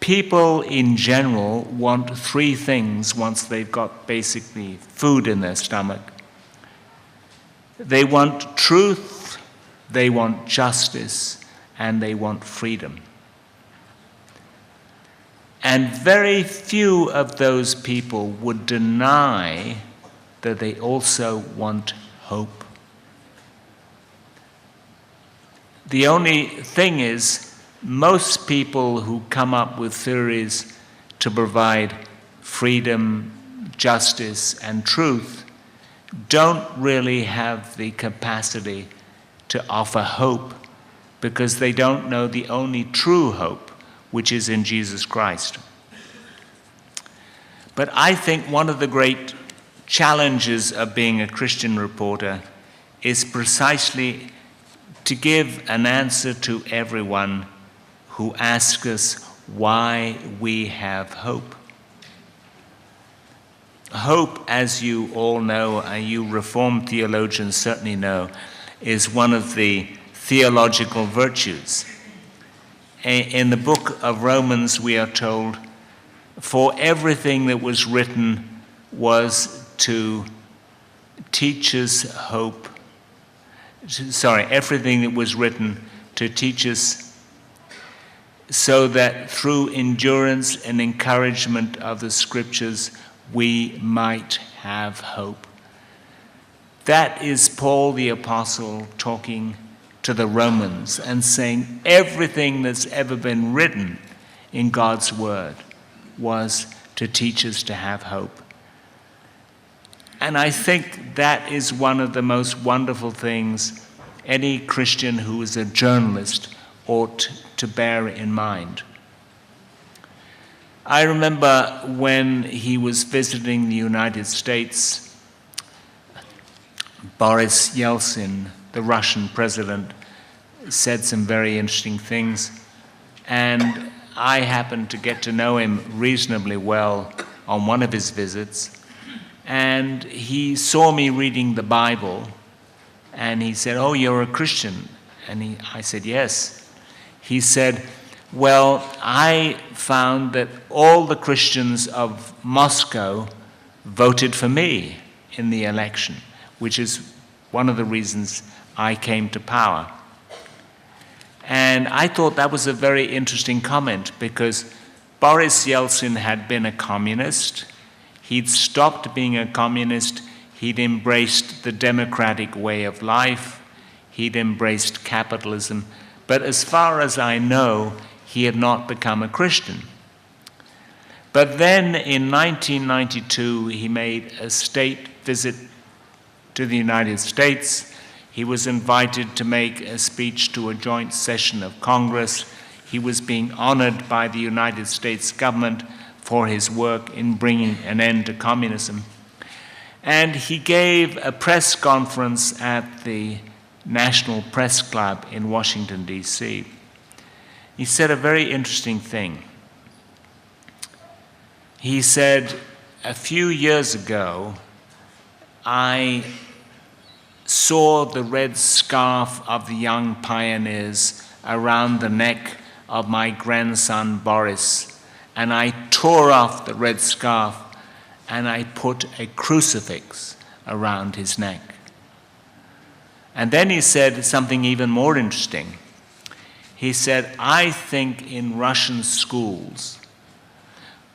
People in general want three things once they've got basically food in their stomach. They want truth, they want justice, and they want freedom. And very few of those people would deny that they also want hope. The only thing is, most people who come up with theories to provide freedom, justice, and truth don't really have the capacity to offer hope, because they don't know the only true hope, which is in Jesus Christ. But I think one of the great challenges of being a Christian reporter is precisely to give an answer to everyone who asks us why we have hope. Hope, as you all know, and you Reformed theologians certainly know, is one of the theological virtues. In the book of Romans, we are told, for everything that was written was to teach us hope. Sorry, everything that was written to teach us so that through endurance and encouragement of the Scriptures, we might have hope. That is Paul the Apostle talking to the Romans and saying everything that's ever been written in God's Word was to teach us to have hope. And I think that is one of the most wonderful things any Christian who is a journalist ought to bear in mind. I remember when he was visiting the United States, Boris Yeltsin, the Russian president, said some very interesting things, and I happened to get to know him reasonably well on one of his visits, and he saw me reading the Bible, and he said, "Oh, you're a Christian?" And I said, "Yes." He said, "Well, I found that all the Christians of Moscow voted for me in the election, which is one of the reasons I came to power." And I thought that was a very interesting comment, because Boris Yeltsin had been a communist. He'd stopped being a communist. He'd embraced the democratic way of life. He'd embraced capitalism. But as far as I know, he had not become a Christian. But then in 1992, he made a state visit to the United States. He was invited to make a speech to a joint session of Congress. He was being honored by the United States government for his work in bringing an end to communism. And he gave a press conference at the National Press Club in Washington, D.C. He said a very interesting thing. He said, "A few years ago, I saw the red scarf of the young pioneers around the neck of my grandson Boris, and I tore off the red scarf and I put a crucifix around his neck." And then he said something even more interesting. He said, "I think in Russian schools,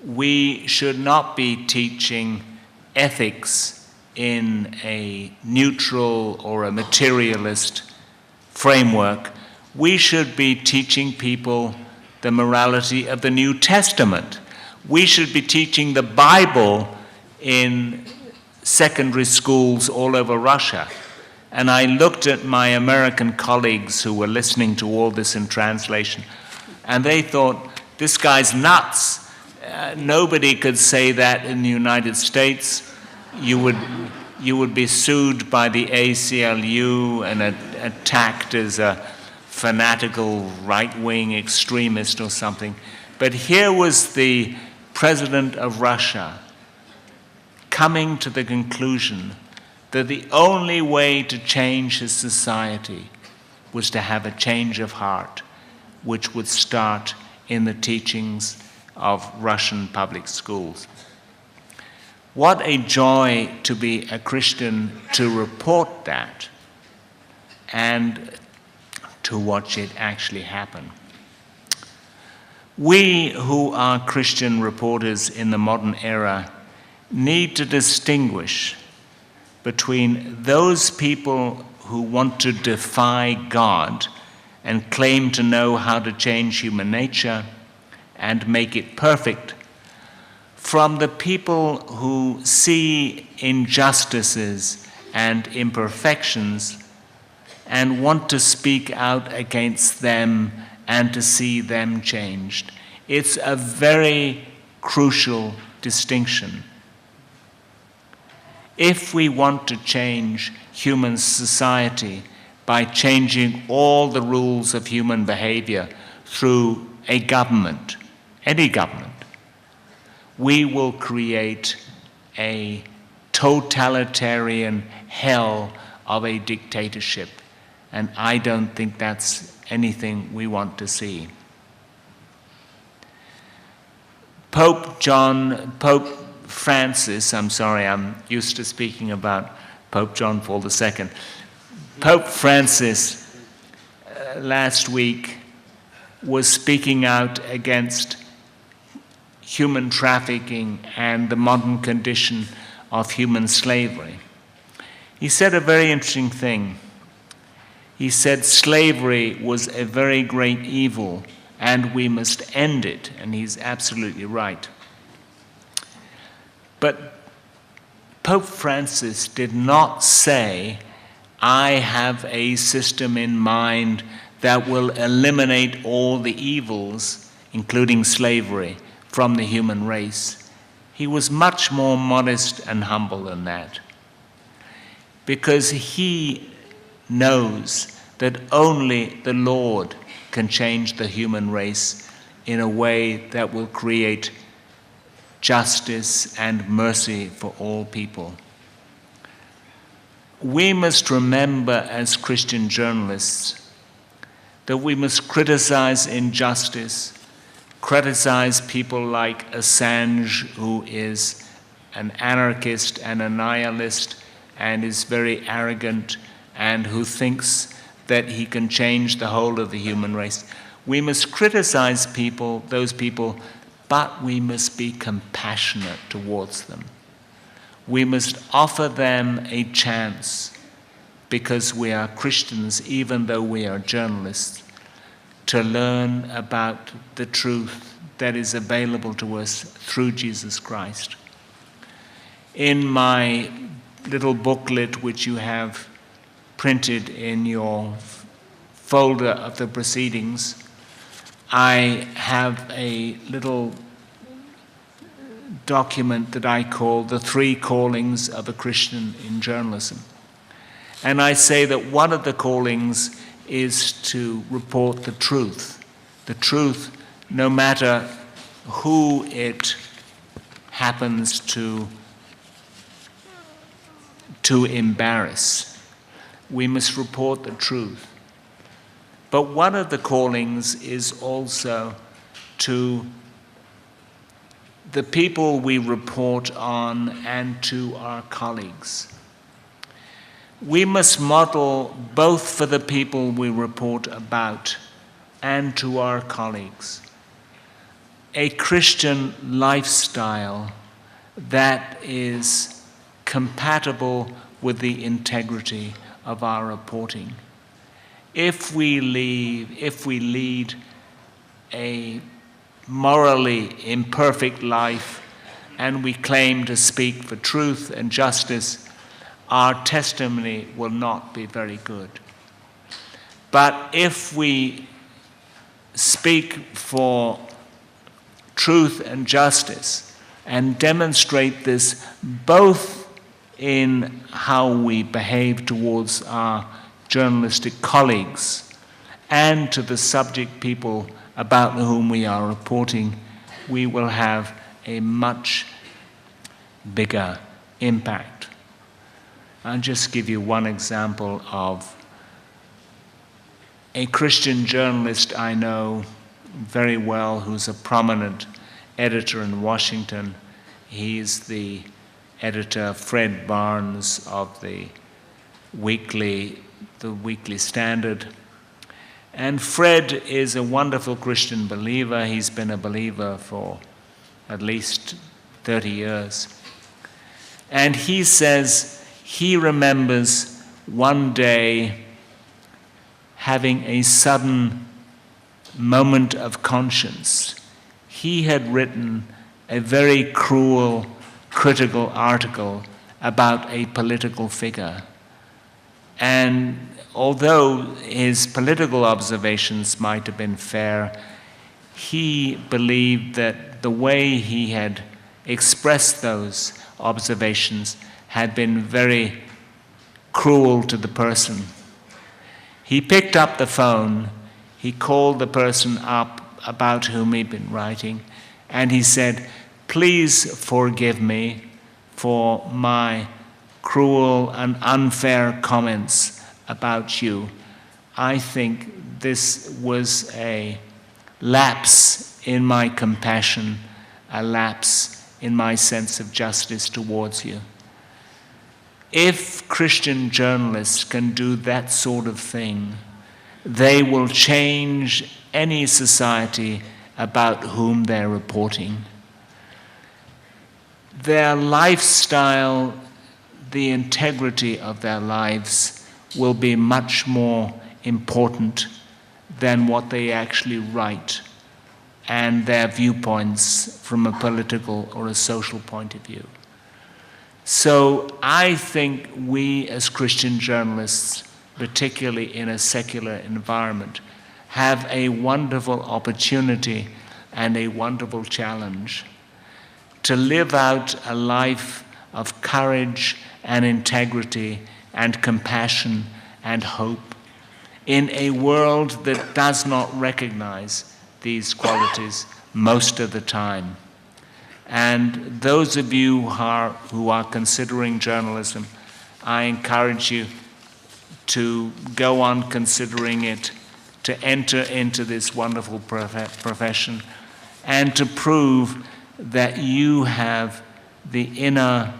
we should not be teaching ethics in a neutral or a materialist framework. we should be teaching people the morality of the New Testament. We should be teaching the Bible in secondary schools all over Russia. And I looked at my American colleagues who were listening to all this in translation, and they thought, this guy's nuts. Nobody could say that in the United States. You would be sued by the ACLU and attacked as a fanatical right-wing extremist or something. But here was the president of Russia coming to the conclusion that the only way to change his society was to have a change of heart, which would start in the teachings of Russian public schools. What a joy to be a Christian, to report that and to watch it actually happen. We who are Christian reporters in the modern era need to distinguish between those people who want to defy God and claim to know how to change human nature and make it perfect, from the people who see injustices and imperfections and want to speak out against them and to see them changed. It's a very crucial distinction. If we want to change human society by changing all the rules of human behavior through a government, any government, we will create a totalitarian hell of a dictatorship. And I don't think that's anything we want to see. Pope Francis, I'm used to speaking about Pope John Paul II. Pope Francis last week was speaking out against human trafficking and the modern condition of human slavery. He said a very interesting thing. He said slavery was a very great evil and we must end it, and he's absolutely right. But Pope Francis did not say, I have a system in mind that will eliminate all the evils, including slavery, from the human race. He was much more modest and humble than that, because he knows that only the Lord can change the human race in a way that will create justice and mercy for all people. We must remember as Christian journalists that we must criticize injustice, criticize people like Assange, who is an anarchist and a nihilist and is very arrogant and who thinks that he can change the whole of the human race. We must criticize people, those people, but we must be compassionate towards them. We must offer them a chance, because we are Christians, even though we are journalists, to learn about the truth that is available to us through Jesus Christ. In my little booklet, which you have printed in your folder of the proceedings, I have a little document that I call the 3 callings of a Christian in journalism. And I say that one of the callings is to report the truth no matter who it happens to embarrass. We must report the truth. But one of the callings is also to the people we report on and to our colleagues. We must model both for the people we report about and to our colleagues a Christian lifestyle that is compatible with the integrity of our reporting. if we lead a morally imperfect life and we claim to speak for truth and justice, our testimony will not be very good. But if we speak for truth and justice and demonstrate this both in how we behave towards our journalistic colleagues and to the subject people about whom we are reporting, we will have a much bigger impact. I'll just give you one example of a Christian journalist I know very well who's a prominent editor in Washington. He's the editor, Fred Barnes, of the Weekly Standard. And Fred is a wonderful Christian believer. He's been a believer for at least 30 years. And he says he remembers one day having a sudden moment of conscience. He had written a very cruel, critical article about a political figure. And although his political observations might have been fair, he believed that the way he had expressed those observations had been very cruel to the person. He picked up the phone, he called the person up about whom he'd been writing, and he said, "Please forgive me for my cruel and unfair comments about you. I think this was a lapse in my compassion, a lapse in my sense of justice towards you." If Christian journalists can do that sort of thing, they will change any society about whom they're reporting. Their lifestyle, the integrity of their lives, will be much more important than what they actually write and their viewpoints from a political or a social point of view. So I think we as Christian journalists, particularly in a secular environment, have a wonderful opportunity and a wonderful challenge to live out a life of courage and integrity and compassion and hope in a world that does not recognize these qualities most of the time. And those of you who are considering journalism, I encourage you to go on considering it, to enter into this wonderful profession, and to prove that you have the inner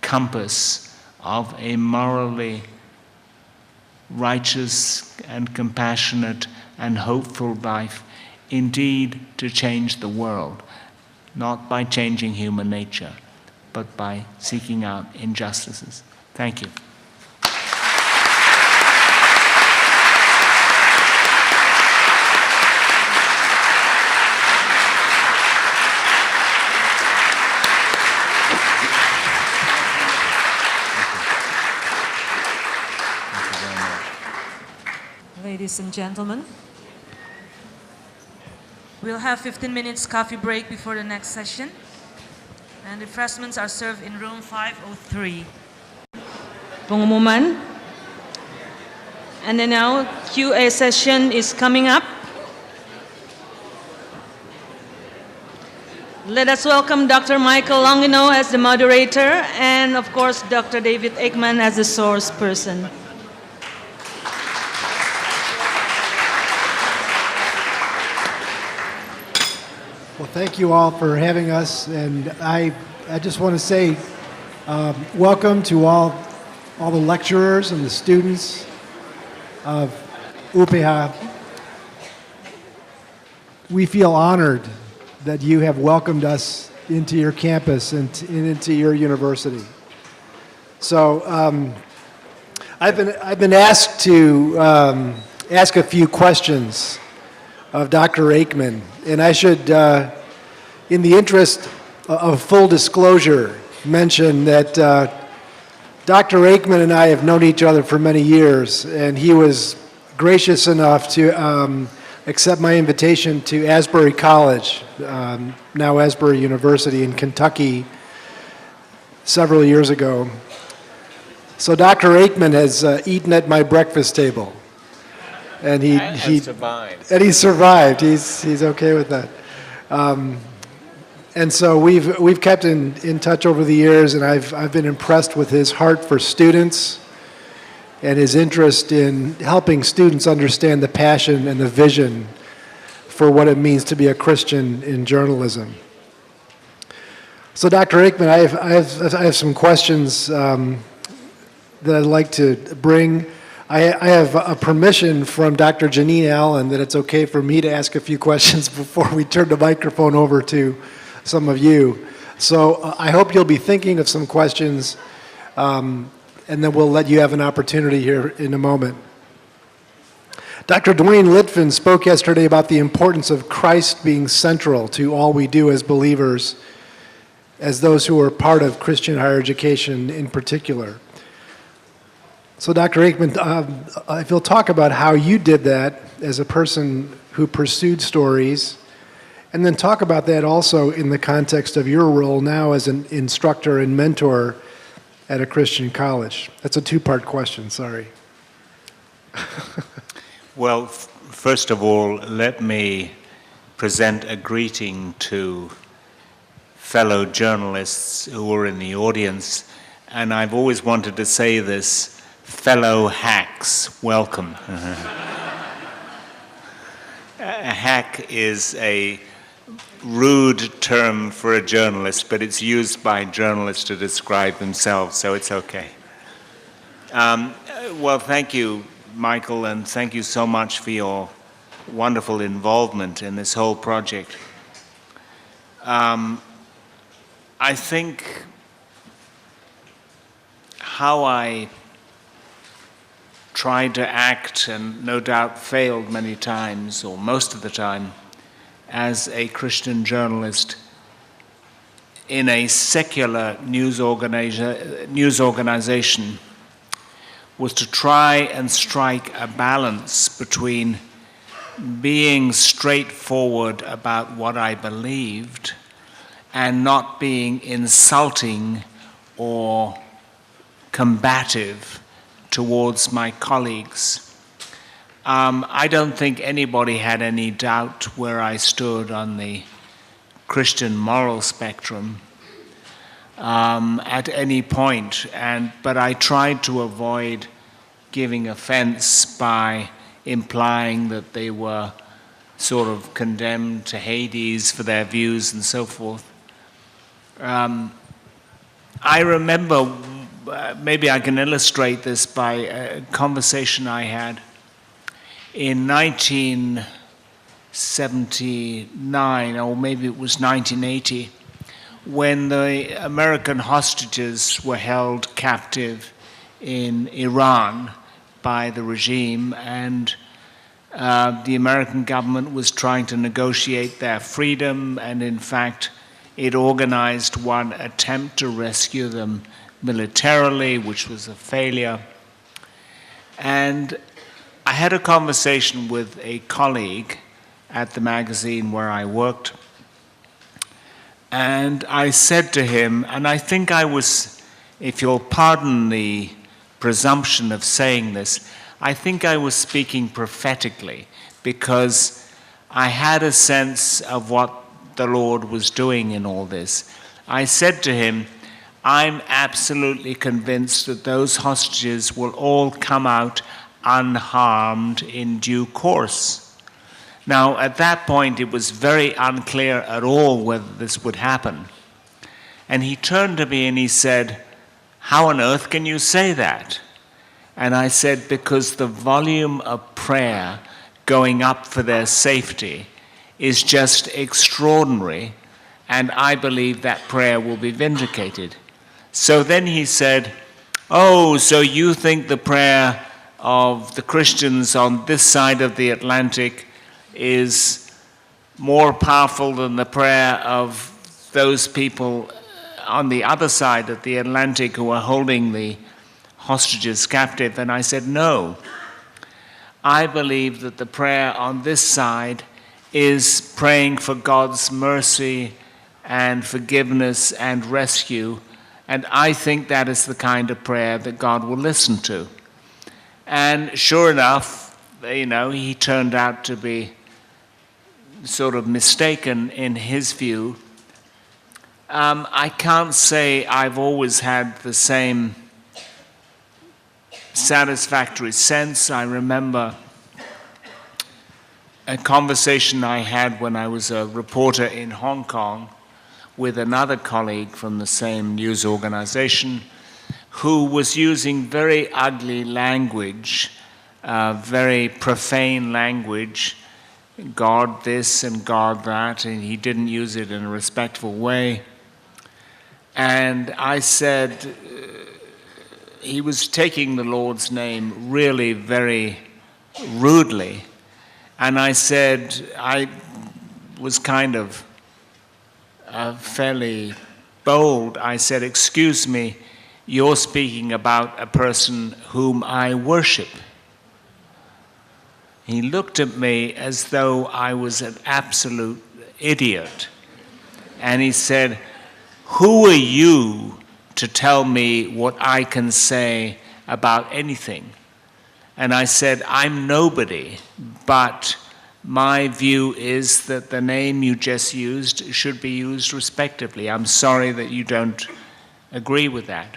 compass of a morally righteous and compassionate and hopeful life, indeed to change the world, not by changing human nature, but by seeking out injustices. Thank you. Ladies and gentlemen, we'll have 15 minutes coffee break before the next session, and refreshments are served in room 503. Pengumuman. And then now QA session is coming up. Let us welcome Dr. Michael Longino as the moderator, and of course Dr. David Ekman as the source person. Well, thank you all for having us, and I just want to say welcome to all the lecturers and the students of UPH. We feel honored that you have welcomed us into your campus and into your university. So I've been asked to ask a few questions of Dr. Aikman, and I should, in the interest of full disclosure, mention that Dr. Aikman and I have known each other for many years, and he was gracious enough to accept my invitation to Asbury College, now Asbury University in Kentucky, several years ago. So Dr. Aikman has eaten at my breakfast table, and he survived. And he survived. He's okay with that. And so we've kept in touch over the years, and I've been impressed with his heart for students and his interest in helping students understand the passion and the vision for what it means to be a Christian in journalism. So, Dr. Aikman, I have some questions that I'd like to bring. I have a permission from Dr. Janine Allen that it's okay for me to ask a few questions before we turn the microphone over to some of you. So I hope you'll be thinking of some questions, and then we'll let you have an opportunity here in a moment. Dr. Dwayne Litvin spoke yesterday about the importance of Christ being central to all we do as believers, as those who are part of Christian higher education in particular. So Dr. Aikman, if you'll talk about how you did that as a person who pursued stories, and then talk about that also in the context of your role now as an instructor and mentor at a Christian college. That's a two-part question, sorry. Well, first of all, let me present a greeting to fellow journalists who are in the audience, and I've always wanted to say this, fellow hacks, welcome. A hack is a rude term for a journalist, but it's used by journalists to describe themselves, so it's okay. Well, thank you, Michael, and thank you so much for your wonderful involvement in this whole project. I think how I tried to act, and no doubt failed many times, or most of the time, as a Christian journalist in a secular news organization was to try and strike a balance between being straightforward about what I believed and not being insulting or combative towards my colleagues. I don't think anybody had any doubt where I stood on the Christian moral spectrum at any point, but I tried to avoid giving offense by implying that they were sort of condemned to Hades for their views and so forth. I remember, maybe I can illustrate this by a conversation I had in 1979, or maybe it was 1980, when the American hostages were held captive in Iran by the regime, and the American government was trying to negotiate their freedom, and in fact, it organized one attempt to rescue them militarily, which was a failure. And I had a conversation with a colleague at the magazine where I worked, and I said to him, and I think I was, if you'll pardon the presumption of saying this, I think I was speaking prophetically, because I had a sense of what the Lord was doing in all this. I said to him, I'm absolutely convinced that those hostages will all come out unharmed in due course. Now, at that point, it was very unclear at all whether this would happen. And he turned to me and he said, how on earth can you say that? And I said, because the volume of prayer going up for their safety is just extraordinary, and I believe that prayer will be vindicated. So then he said, "Oh, so you think the prayer of the Christians on this side of the Atlantic is more powerful than the prayer of those people on the other side of the Atlantic who are holding the hostages captive?" And I said, "No. I believe that the prayer on this side is praying for God's mercy and forgiveness and rescue, and I think that is the kind of prayer that God will listen to." And sure enough, he turned out to be sort of mistaken in his view. I can't say I've always had the same satisfactory sense. I remember a conversation I had when I was a reporter in Hong Kong with another colleague from the same news organization who was using very ugly language, very profane language, God this and God that, and he didn't use it in a respectful way. And I said, he was taking the Lord's name really very rudely. And I said, I was kind of fairly bold. I said, "Excuse me, you're speaking about a person whom I worship." He looked at me as though I was an absolute idiot. And he said, "Who are you to tell me what I can say about anything?" And I said, "I'm nobody, but my view is that the name you just used should be used respectively. I'm sorry that you don't agree with that."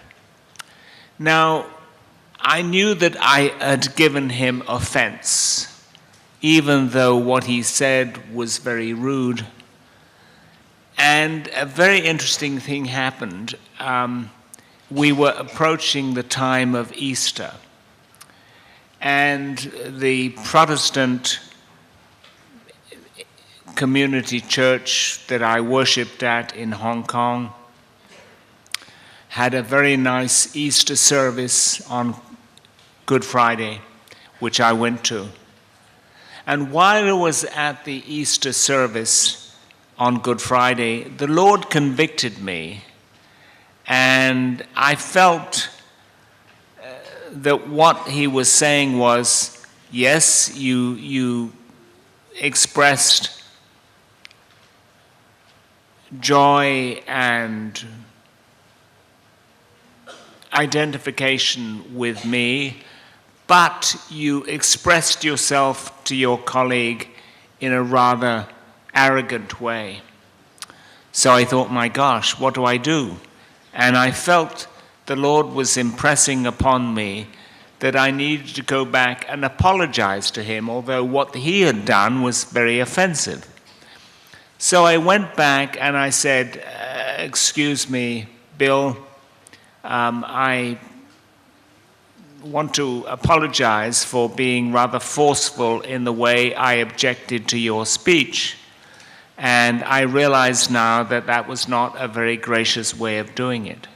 Now, I knew that I had given him offense, even though what he said was very rude. And a very interesting thing happened. We were approaching the time of Easter, and the Protestant community church that I worshipped at in Hong Kong had a very nice Easter service on Good Friday, which I went to. And while I was at the Easter service on Good Friday, the Lord convicted me, and I felt that what he was saying was, yes, you expressed joy and identification with me, but you expressed yourself to your colleague in a rather arrogant way. So I thought, my gosh, what do I do? And I felt the Lord was impressing upon me that I needed to go back and apologize to him, although what he had done was very offensive. So I went back and I said, "Excuse me, Bill, I want to apologize for being rather forceful in the way I objected to your speech. And I realize now that that was not a very gracious way of doing it."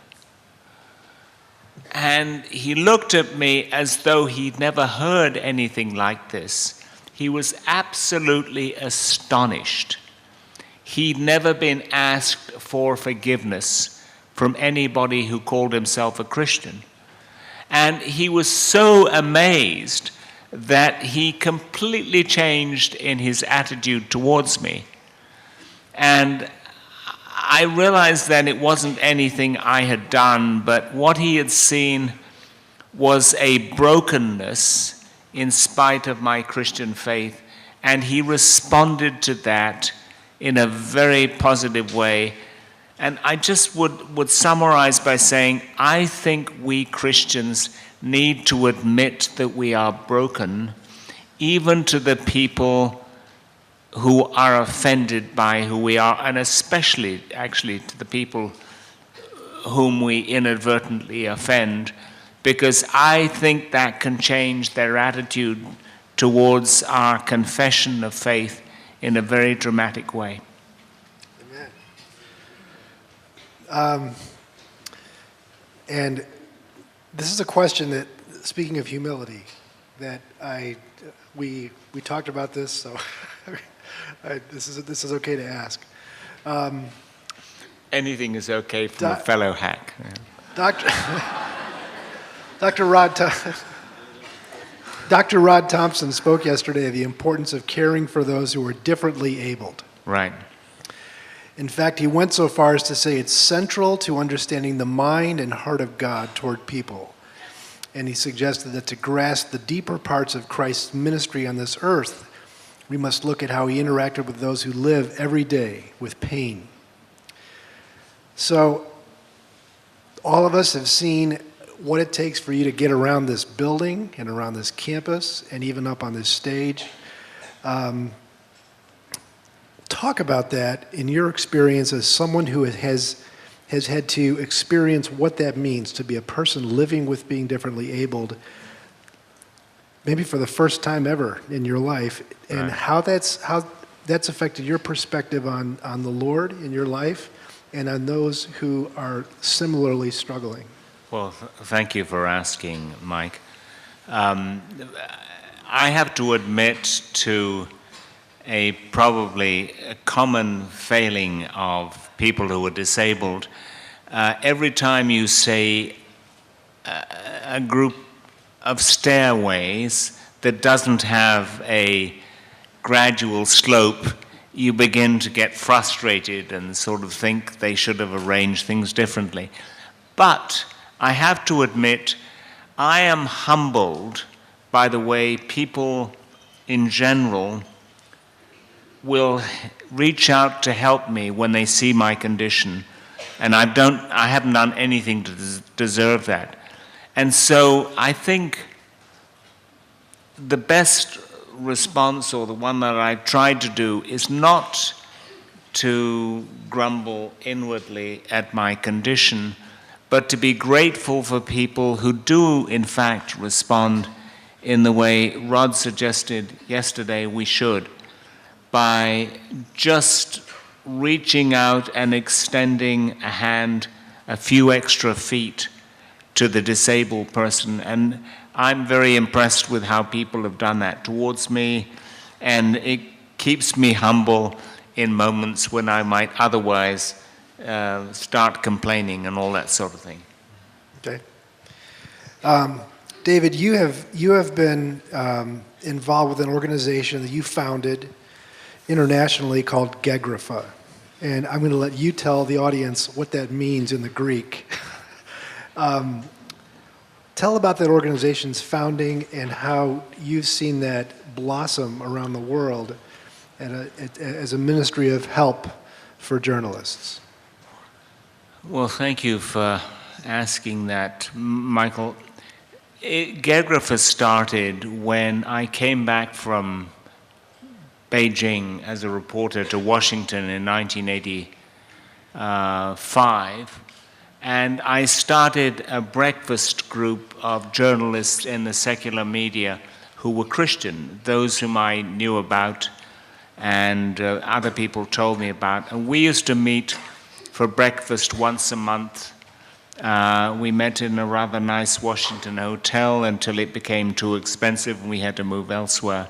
And he looked at me as though he'd never heard anything like this. He was absolutely astonished. He'd never been asked for forgiveness from anybody who called himself a Christian. And he was so amazed that he completely changed in his attitude towards me. And I realized that it wasn't anything I had done, but what he had seen was a brokenness in spite of my Christian faith, and he responded to that in a very positive way. And I just would summarize by saying, I think we Christians need to admit that we are broken, even to the people who are offended by who we are, and especially, actually, to the people whom we inadvertently offend, because I think that can change their attitude towards our confession of faith in a very dramatic way. And This is a question that, speaking of humility, that we talked about this, so this is okay to ask. Anything is okay from a fellow hack. Dr. Rod Thompson spoke yesterday of the importance of caring for those who are differently abled. Right. In fact, he went so far as to say it's central to understanding the mind and heart of God toward people. And he suggested that to grasp the deeper parts of Christ's ministry on this earth, we must look at how he interacted with those who live every day with pain. So, all of us have seen what it takes for you to get around this building and around this campus and even up on this stage. Talk about that in your experience as someone who has had to experience what that means to be a person living with being differently abled, maybe for the first time ever in your life, and Right. how that's affected your perspective on the Lord in your life and on those who are similarly struggling. Well, thank you for asking, Mike. I have to admit to probably a common failing of people who are disabled. Every time you say a group of stairways that doesn't have a gradual slope, you begin to get frustrated and sort of think they should have arranged things differently. But I have to admit, I am humbled by the way people in general will reach out to help me when they see my condition, and I haven't done anything to deserve that. And so I think the best response, or the one that I tried to do, is not to grumble inwardly at my condition, but to be grateful for people who do in fact respond in the way Rod suggested yesterday we should, by just reaching out and extending a hand a few extra feet to the disabled person. And I'm very impressed with how people have done that towards me, and it keeps me humble in moments when I might otherwise start complaining and all that sort of thing. Okay. David, you have been involved with an organization that you founded internationally called Gegrapha. And I'm going to let you tell the audience what that means in the Greek. Tell about that organization's founding and how you've seen that blossom around the world as a ministry of help for journalists. Well, thank you for asking that, Michael. Gegrapha started when I came back from Beijing as a reporter to Washington in 1985, and I started a breakfast group of journalists in the secular media who were Christian, those whom I knew about and other people told me about. And we used to meet for breakfast once a month. We met in a rather nice Washington hotel until it became too expensive and we had to move elsewhere.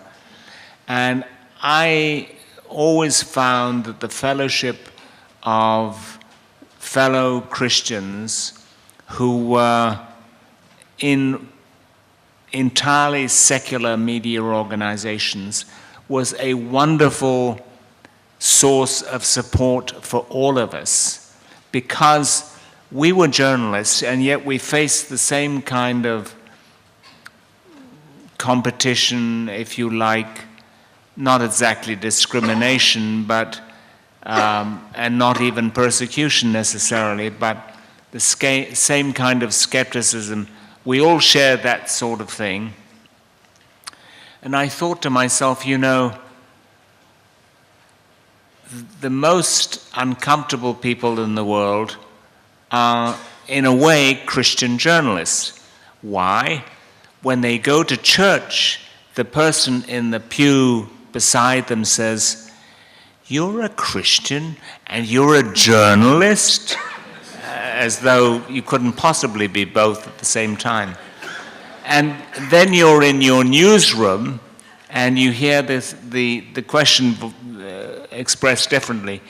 And I always found that the fellowship of fellow Christians who were in entirely secular media organizations was a wonderful source of support for all of us, because we were journalists and yet we faced the same kind of competition, if you like, not exactly discrimination, but and not even persecution necessarily, but the same kind of skepticism. We all shared that sort of thing. And I thought to myself, you know, the most uncomfortable people in the world are, in a way, Christian journalists. Why? When they go to church, the person in the pew beside them says, "You're a Christian and you're a journalist?" as though you couldn't possibly be both at the same time. And then you're in your newsroom and you hear the question expressed differently.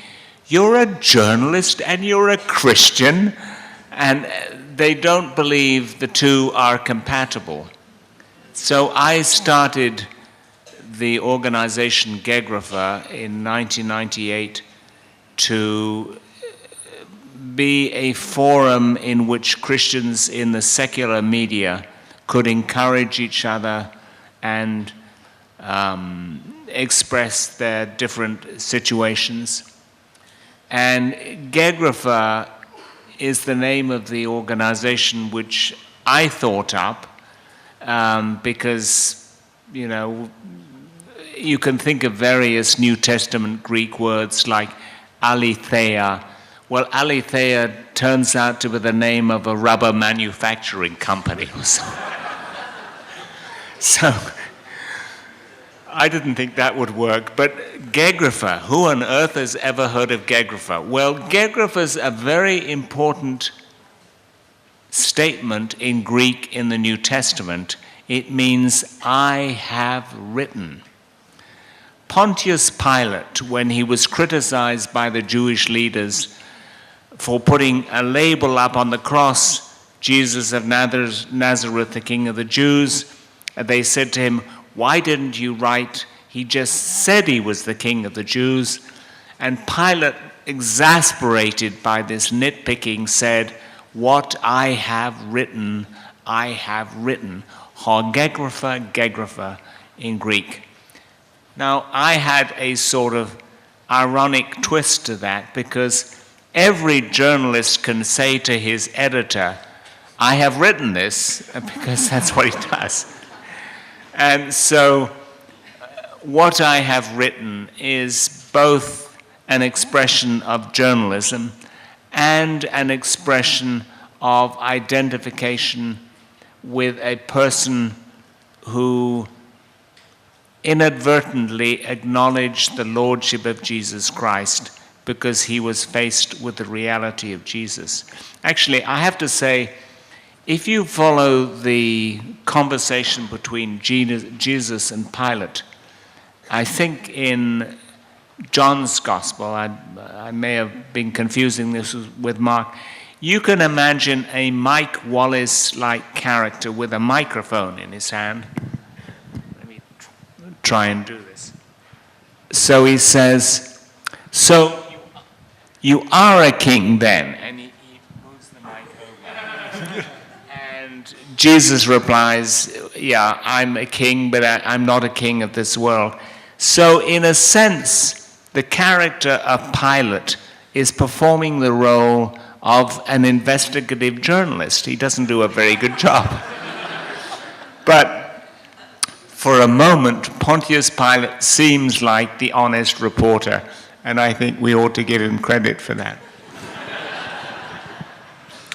You're a journalist and you're a Christian, and they don't believe the two are compatible. So I started the organization Geographer in 1998 to be a forum in which Christians in the secular media could encourage each other and express their different situations. And Geographer is the name of the organization which I thought up because, you know, you can think of various New Testament Greek words like aletheia. Well, aletheia turns out to be the name of a rubber manufacturing company or something. So I didn't think that would work, but Geographer, who on earth has ever heard of Geographer? Well, Geographer's a very important statement in Greek in the New Testament. It means, I have written. Pontius Pilate, when he was criticized by the Jewish leaders for putting a label up on the cross, Jesus of Nazareth, the King of the Jews, they said to him, why didn't you write, he just said he was the King of the Jews? And Pilate, exasperated by this nitpicking, said, what I have written, I have written. Geographer, Geographer in Greek. Now, I had a sort of ironic twist to that because every journalist can say to his editor, I have written this, because that's what he does. And so what I have written is both an expression of journalism and an expression of identification with a person who inadvertently acknowledged the lordship of Jesus Christ because he was faced with the reality of Jesus. Actually, I have to say, if you follow the conversation between Jesus and Pilate, I think in John's Gospel, I may have been confusing this with Mark, you can imagine a Mike Wallace-like character with a microphone in his hand. Let me try and do this. So he says, so you are a king then? And he moves the mic over. And Jesus replies, yeah, I'm a king, but I'm not a king of this world. So in a sense, the character of Pilate is performing the role of an investigative journalist. He doesn't do a very good job. But for a moment, Pontius Pilate seems like the honest reporter, and I think we ought to give him credit for that.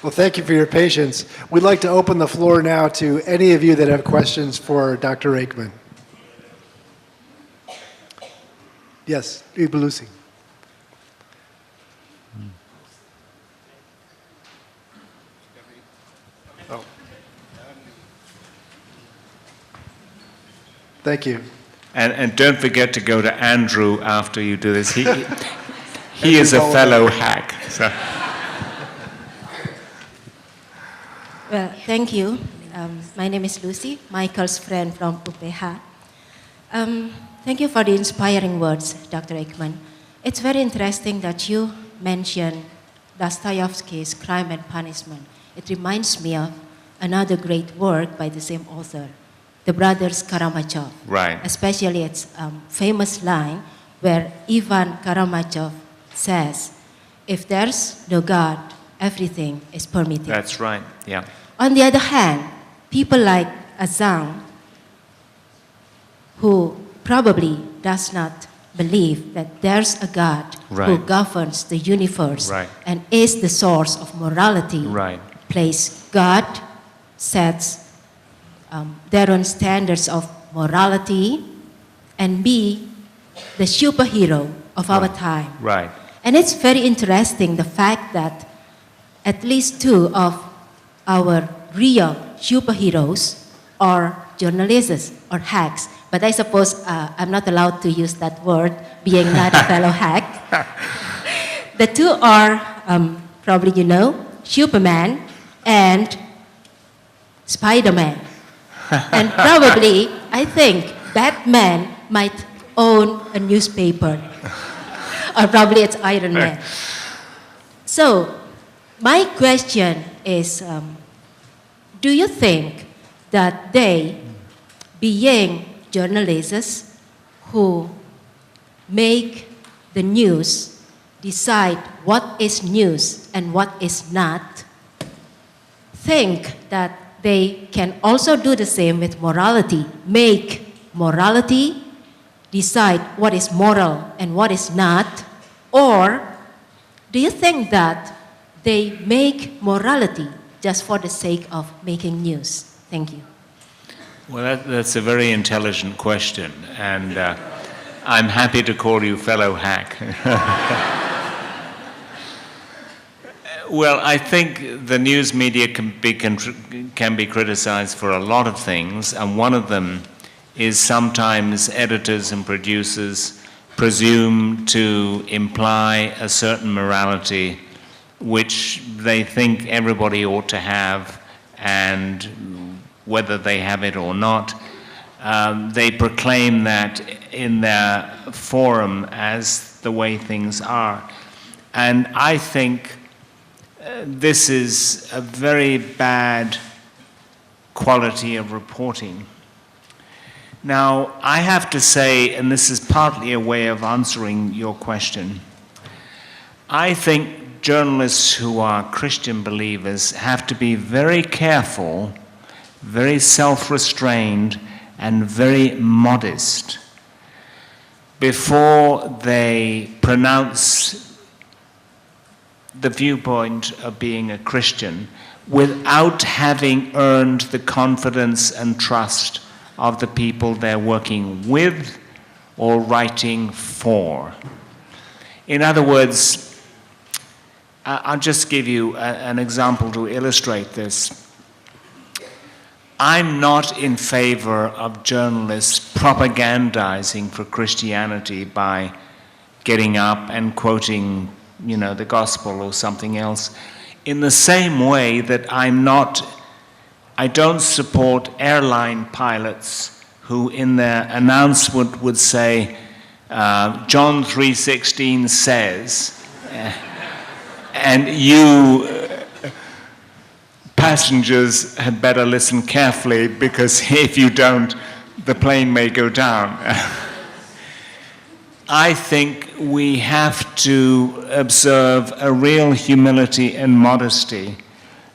Well, thank you for your patience. We'd like to open the floor now to any of you that have questions for Dr. Aikman. Yes, Ibelusi. Oh. Thank you. And don't forget to go to Andrew after you do this. He is a fellow hack. So. Well, thank you. My name is Lucy, Michael's friend from UPH. Thank you for the inspiring words, Dr. Aikman. It's very interesting that you mentioned Dostoevsky's Crime and Punishment. It reminds me of another great work by the same author, The Brothers Karamazov. Right. Especially its famous line where Ivan Karamazov says, if there's no God, everything is permitted. That's right, yeah. On the other hand, people like Azang, who probably does not believe that there's a God who Right. governs the universe Right. and is the source of morality, Right. plays God, sets their own standards of morality, and be the superhero of our time. Right. And it's very interesting the fact that at least two of our real superheroes are journalists or hacks. But I suppose I'm not allowed to use that word, being not a fellow hack. The two are, probably you know, Superman and Spider-Man. And probably, I think, Batman might own a newspaper. Or probably it's Iron Man. So, my question is, do you think that they, being journalists who make the news, decide what is news and what is not, think that they can also do the same with morality, make morality, decide what is moral and what is not? Or do you think that they make morality just for the sake of making news? Thank you. Well, that's a very intelligent question, and I'm happy to call you fellow hack. Well, I think the news media can be criticized for a lot of things, and one of them is sometimes editors and producers presume to imply a certain morality which they think everybody ought to have, and whether they have it or not, they proclaim that in their forum as the way things are. And I think this is a very bad quality of reporting. Now, I have to say, and this is partly a way of answering your question, I think journalists who are Christian believers have to be very careful, very self-restrained, and very modest before they pronounce the viewpoint of being a Christian without having earned the confidence and trust of the people they're working with or writing for. In other words, I'll just give you an example to illustrate this. I'm not in favor of journalists propagandizing for Christianity by getting up and quoting, you know, the gospel or something else. In the same way that I don't support airline pilots who in their announcement would say, John 3:16 says, and you passengers had better listen carefully because if you don't, the plane may go down. I think we have to observe a real humility and modesty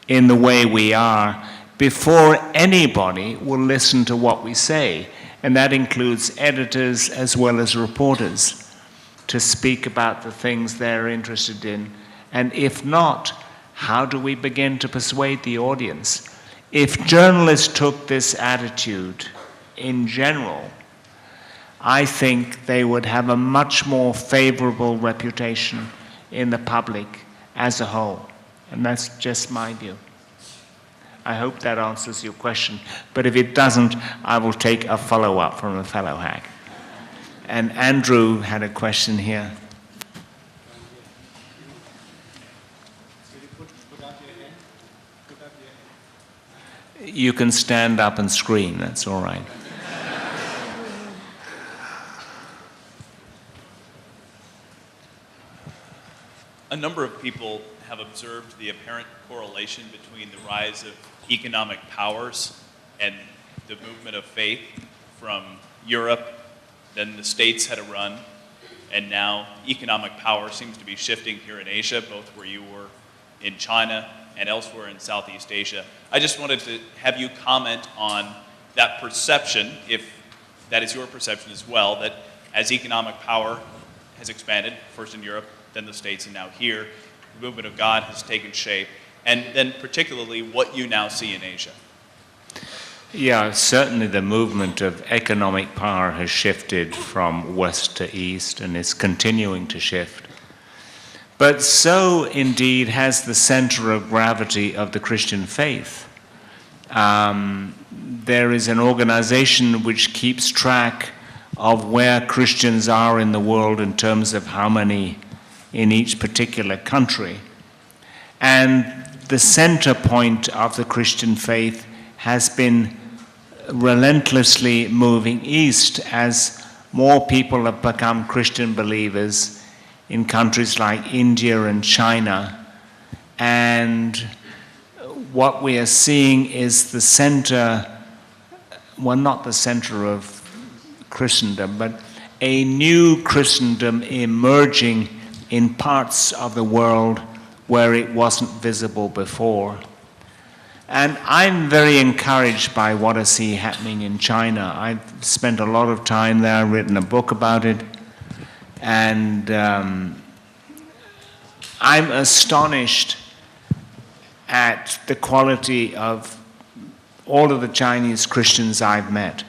in the way we are before anybody will listen to what we say. And that includes editors as well as reporters to speak about the things they're interested in. And if not, how do we begin to persuade the audience? If journalists took this attitude in general, I think they would have a much more favorable reputation in the public as a whole. And that's just my view. I hope that answers your question. But if it doesn't, I will take a follow-up from a fellow hack. And Andrew had a question here. You can stand up and scream, that's all right. A number of people have observed the apparent correlation between the rise of economic powers and the movement of faith from Europe. Then the States had a run, and now economic power seems to be shifting here in Asia, both where you were in China and elsewhere in Southeast Asia. I just wanted to have you comment on that perception, if that is your perception as well, that as economic power has expanded, first in Europe, then the States, and now here, the movement of God has taken shape, and then particularly what you now see in Asia. Yeah, certainly the movement of economic power has shifted from west to east and is continuing to shift. But so indeed has the center of gravity of the Christian faith. There is an organization which keeps track of where Christians are in the world in terms of how many in each particular country. And the center point of the Christian faith has been relentlessly moving east as more people have become Christian believers in countries like India and China. And what we are seeing is the center, well, not the center of Christendom, but a new Christendom emerging in parts of the world where it wasn't visible before. And I'm very encouraged by what I see happening in China. I've spent a lot of time there, written a book about it, and I'm astonished at the quality of all of the Chinese Christians I've met.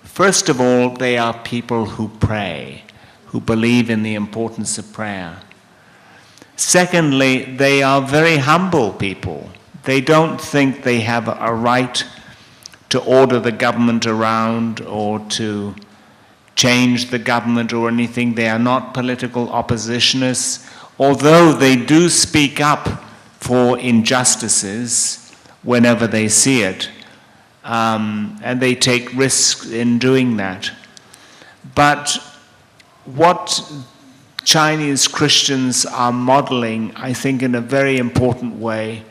First of all, they are people who pray, who believe in the importance of prayer. Secondly, they are very humble people. They don't think they have a right to order the government around or to change the government or anything. They are not political oppositionists, although they do speak up for injustices whenever they see it. And they take risks in doing that. But what Chinese Christians are modeling, I think in a very important way,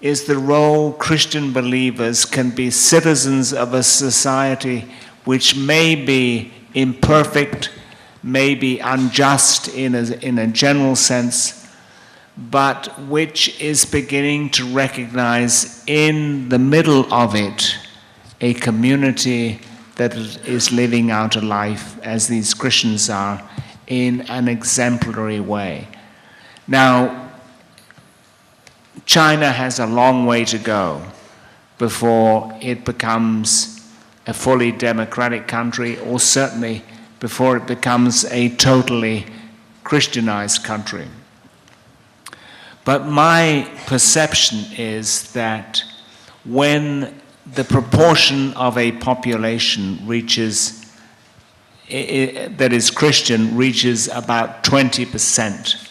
is the role Christian believers can be citizens of a society which may be imperfect, may be unjust in a general sense, but which is beginning to recognize in the middle of it a community that is living out a life, as these Christians are, in an exemplary way. Now, China has a long way to go before it becomes a fully democratic country, or certainly before it becomes a totally Christianized country. But my perception is that when the proportion of a population reaches, that is Christian, reaches about 20%,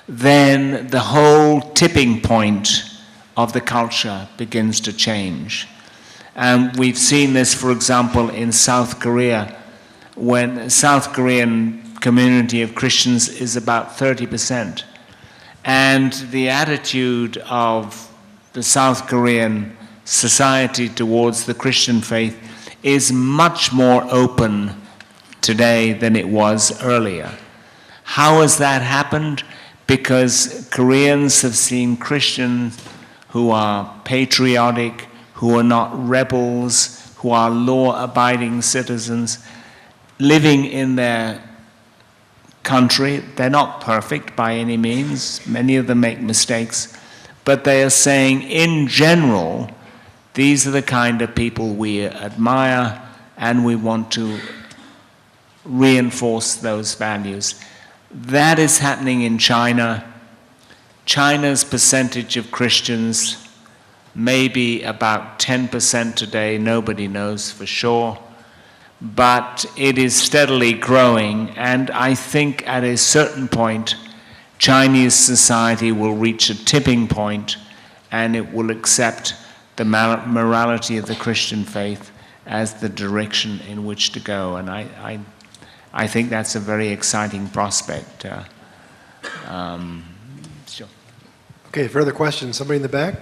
then the whole tipping point of the culture begins to change. And we've seen this, for example, in South Korea, when the South Korean community of Christians is about 30%. And the attitude of the South Korean society towards the Christian faith is much more open today than it was earlier. How has that happened? Because Koreans have seen Christians who are patriotic, who are not rebels, who are law-abiding citizens, living in their country. They're not perfect by any means. Many of them make mistakes. But they are saying, in general, these are the kind of people we admire, and we want to reinforce those values. That is happening in China. China's percentage of Christians may be about 10% today. Nobody knows for sure. But it is steadily growing, and I think at a certain point, Chinese society will reach a tipping point, and it will accept the morality of the Christian faith as the direction in which to go. And I think that's a very exciting prospect. Sure. Okay, further questions? Somebody in the back?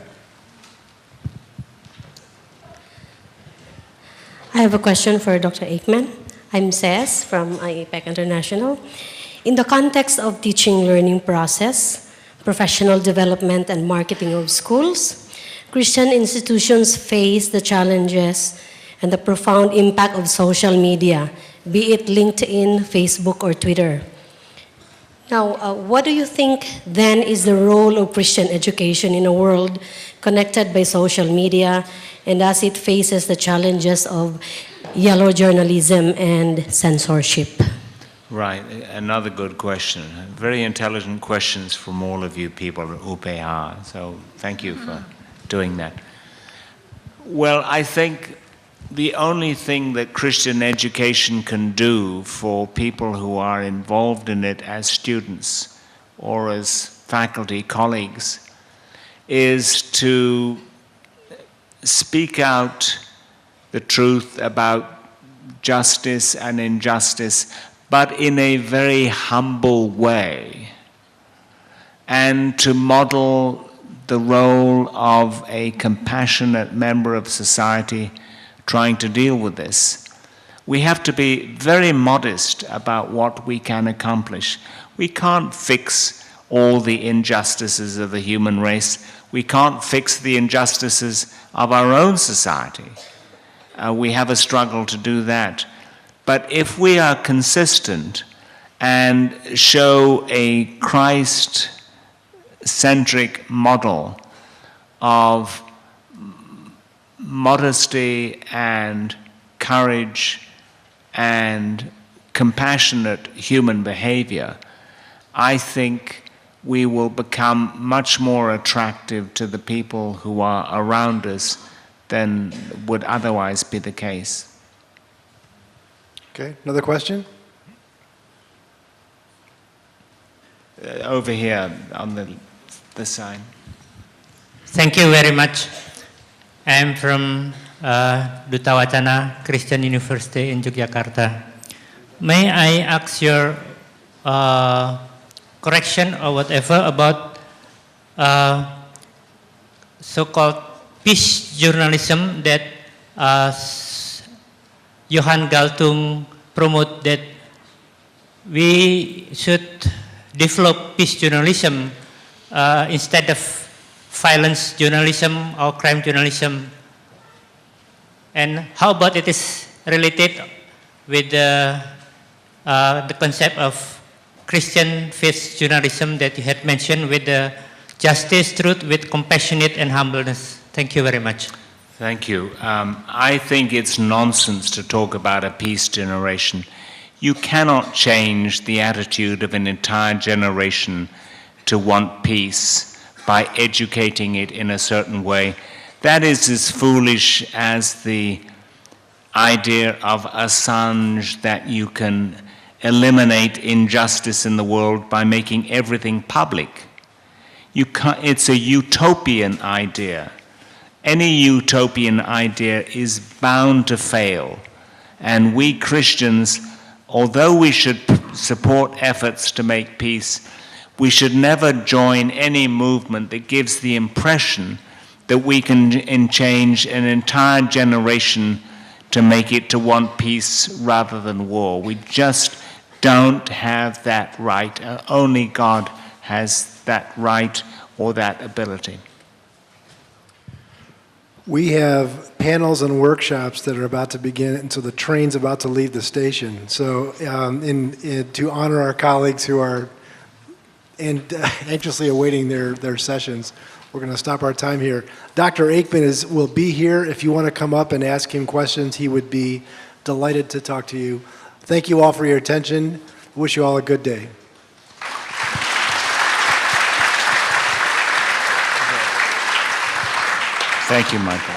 I have a question for Dr. Aikman. I'm Ces from IAPEC International. In the context of teaching learning process, professional development, and marketing of schools, Christian institutions face the challenges and the profound impact of social media, be it LinkedIn, Facebook, or Twitter. Now, what do you think then is the role of Christian education in a world connected by social media and as it faces the challenges of yellow journalism and censorship? Right, another good question. Very intelligent questions from all of you people at UPH, so thank you for doing that. Well, I think the only thing that Christian education can do for people who are involved in it as students or as faculty colleagues is to speak out the truth about justice and injustice, but in a very humble way, and to model the role of a compassionate member of society trying to deal with this. We have to be very modest about what we can accomplish. We can't fix all the injustices of the human race. We can't fix the injustices of our own society. We have a struggle to do that. But if we are consistent and show a Christ-centric model of modesty and courage and compassionate human behavior, I think we will become much more attractive to the people who are around us than would otherwise be the case. Okay, another question? Over here on the side. Thank you very much. I'm from Duta Wacana Christian University in Yogyakarta. May I ask your correction or whatever about so-called peace journalism that Johan Galtung promote, that we should develop peace journalism instead of violence journalism or crime journalism. And how about it is related with the concept of Christian faith journalism that you had mentioned, with the justice, truth, with compassionate and humbleness? Thank you very much. Thank you. I think it's nonsense to talk about a peace generation. You cannot change the attitude of an entire generation to want peace by educating it in a certain way. That is as foolish as the idea of Assange that you can eliminate injustice in the world by making everything public. It's a utopian idea. Any utopian idea is bound to fail. And we Christians, although we should support efforts to make peace, we should never join any movement that gives the impression that we can change an entire generation to make it to want peace rather than war. We just don't have that right. Only God has that right or that ability. We have panels and workshops that are about to begin, and so the train's about to leave the station. So to honor our colleagues who are anxiously awaiting their sessions, we're going to stop our time here. Dr. Aikman will be here. If you want to come up and ask him questions, he would be delighted to talk to you. Thank you all for your attention. Wish you all a good day. Thank you, Michael.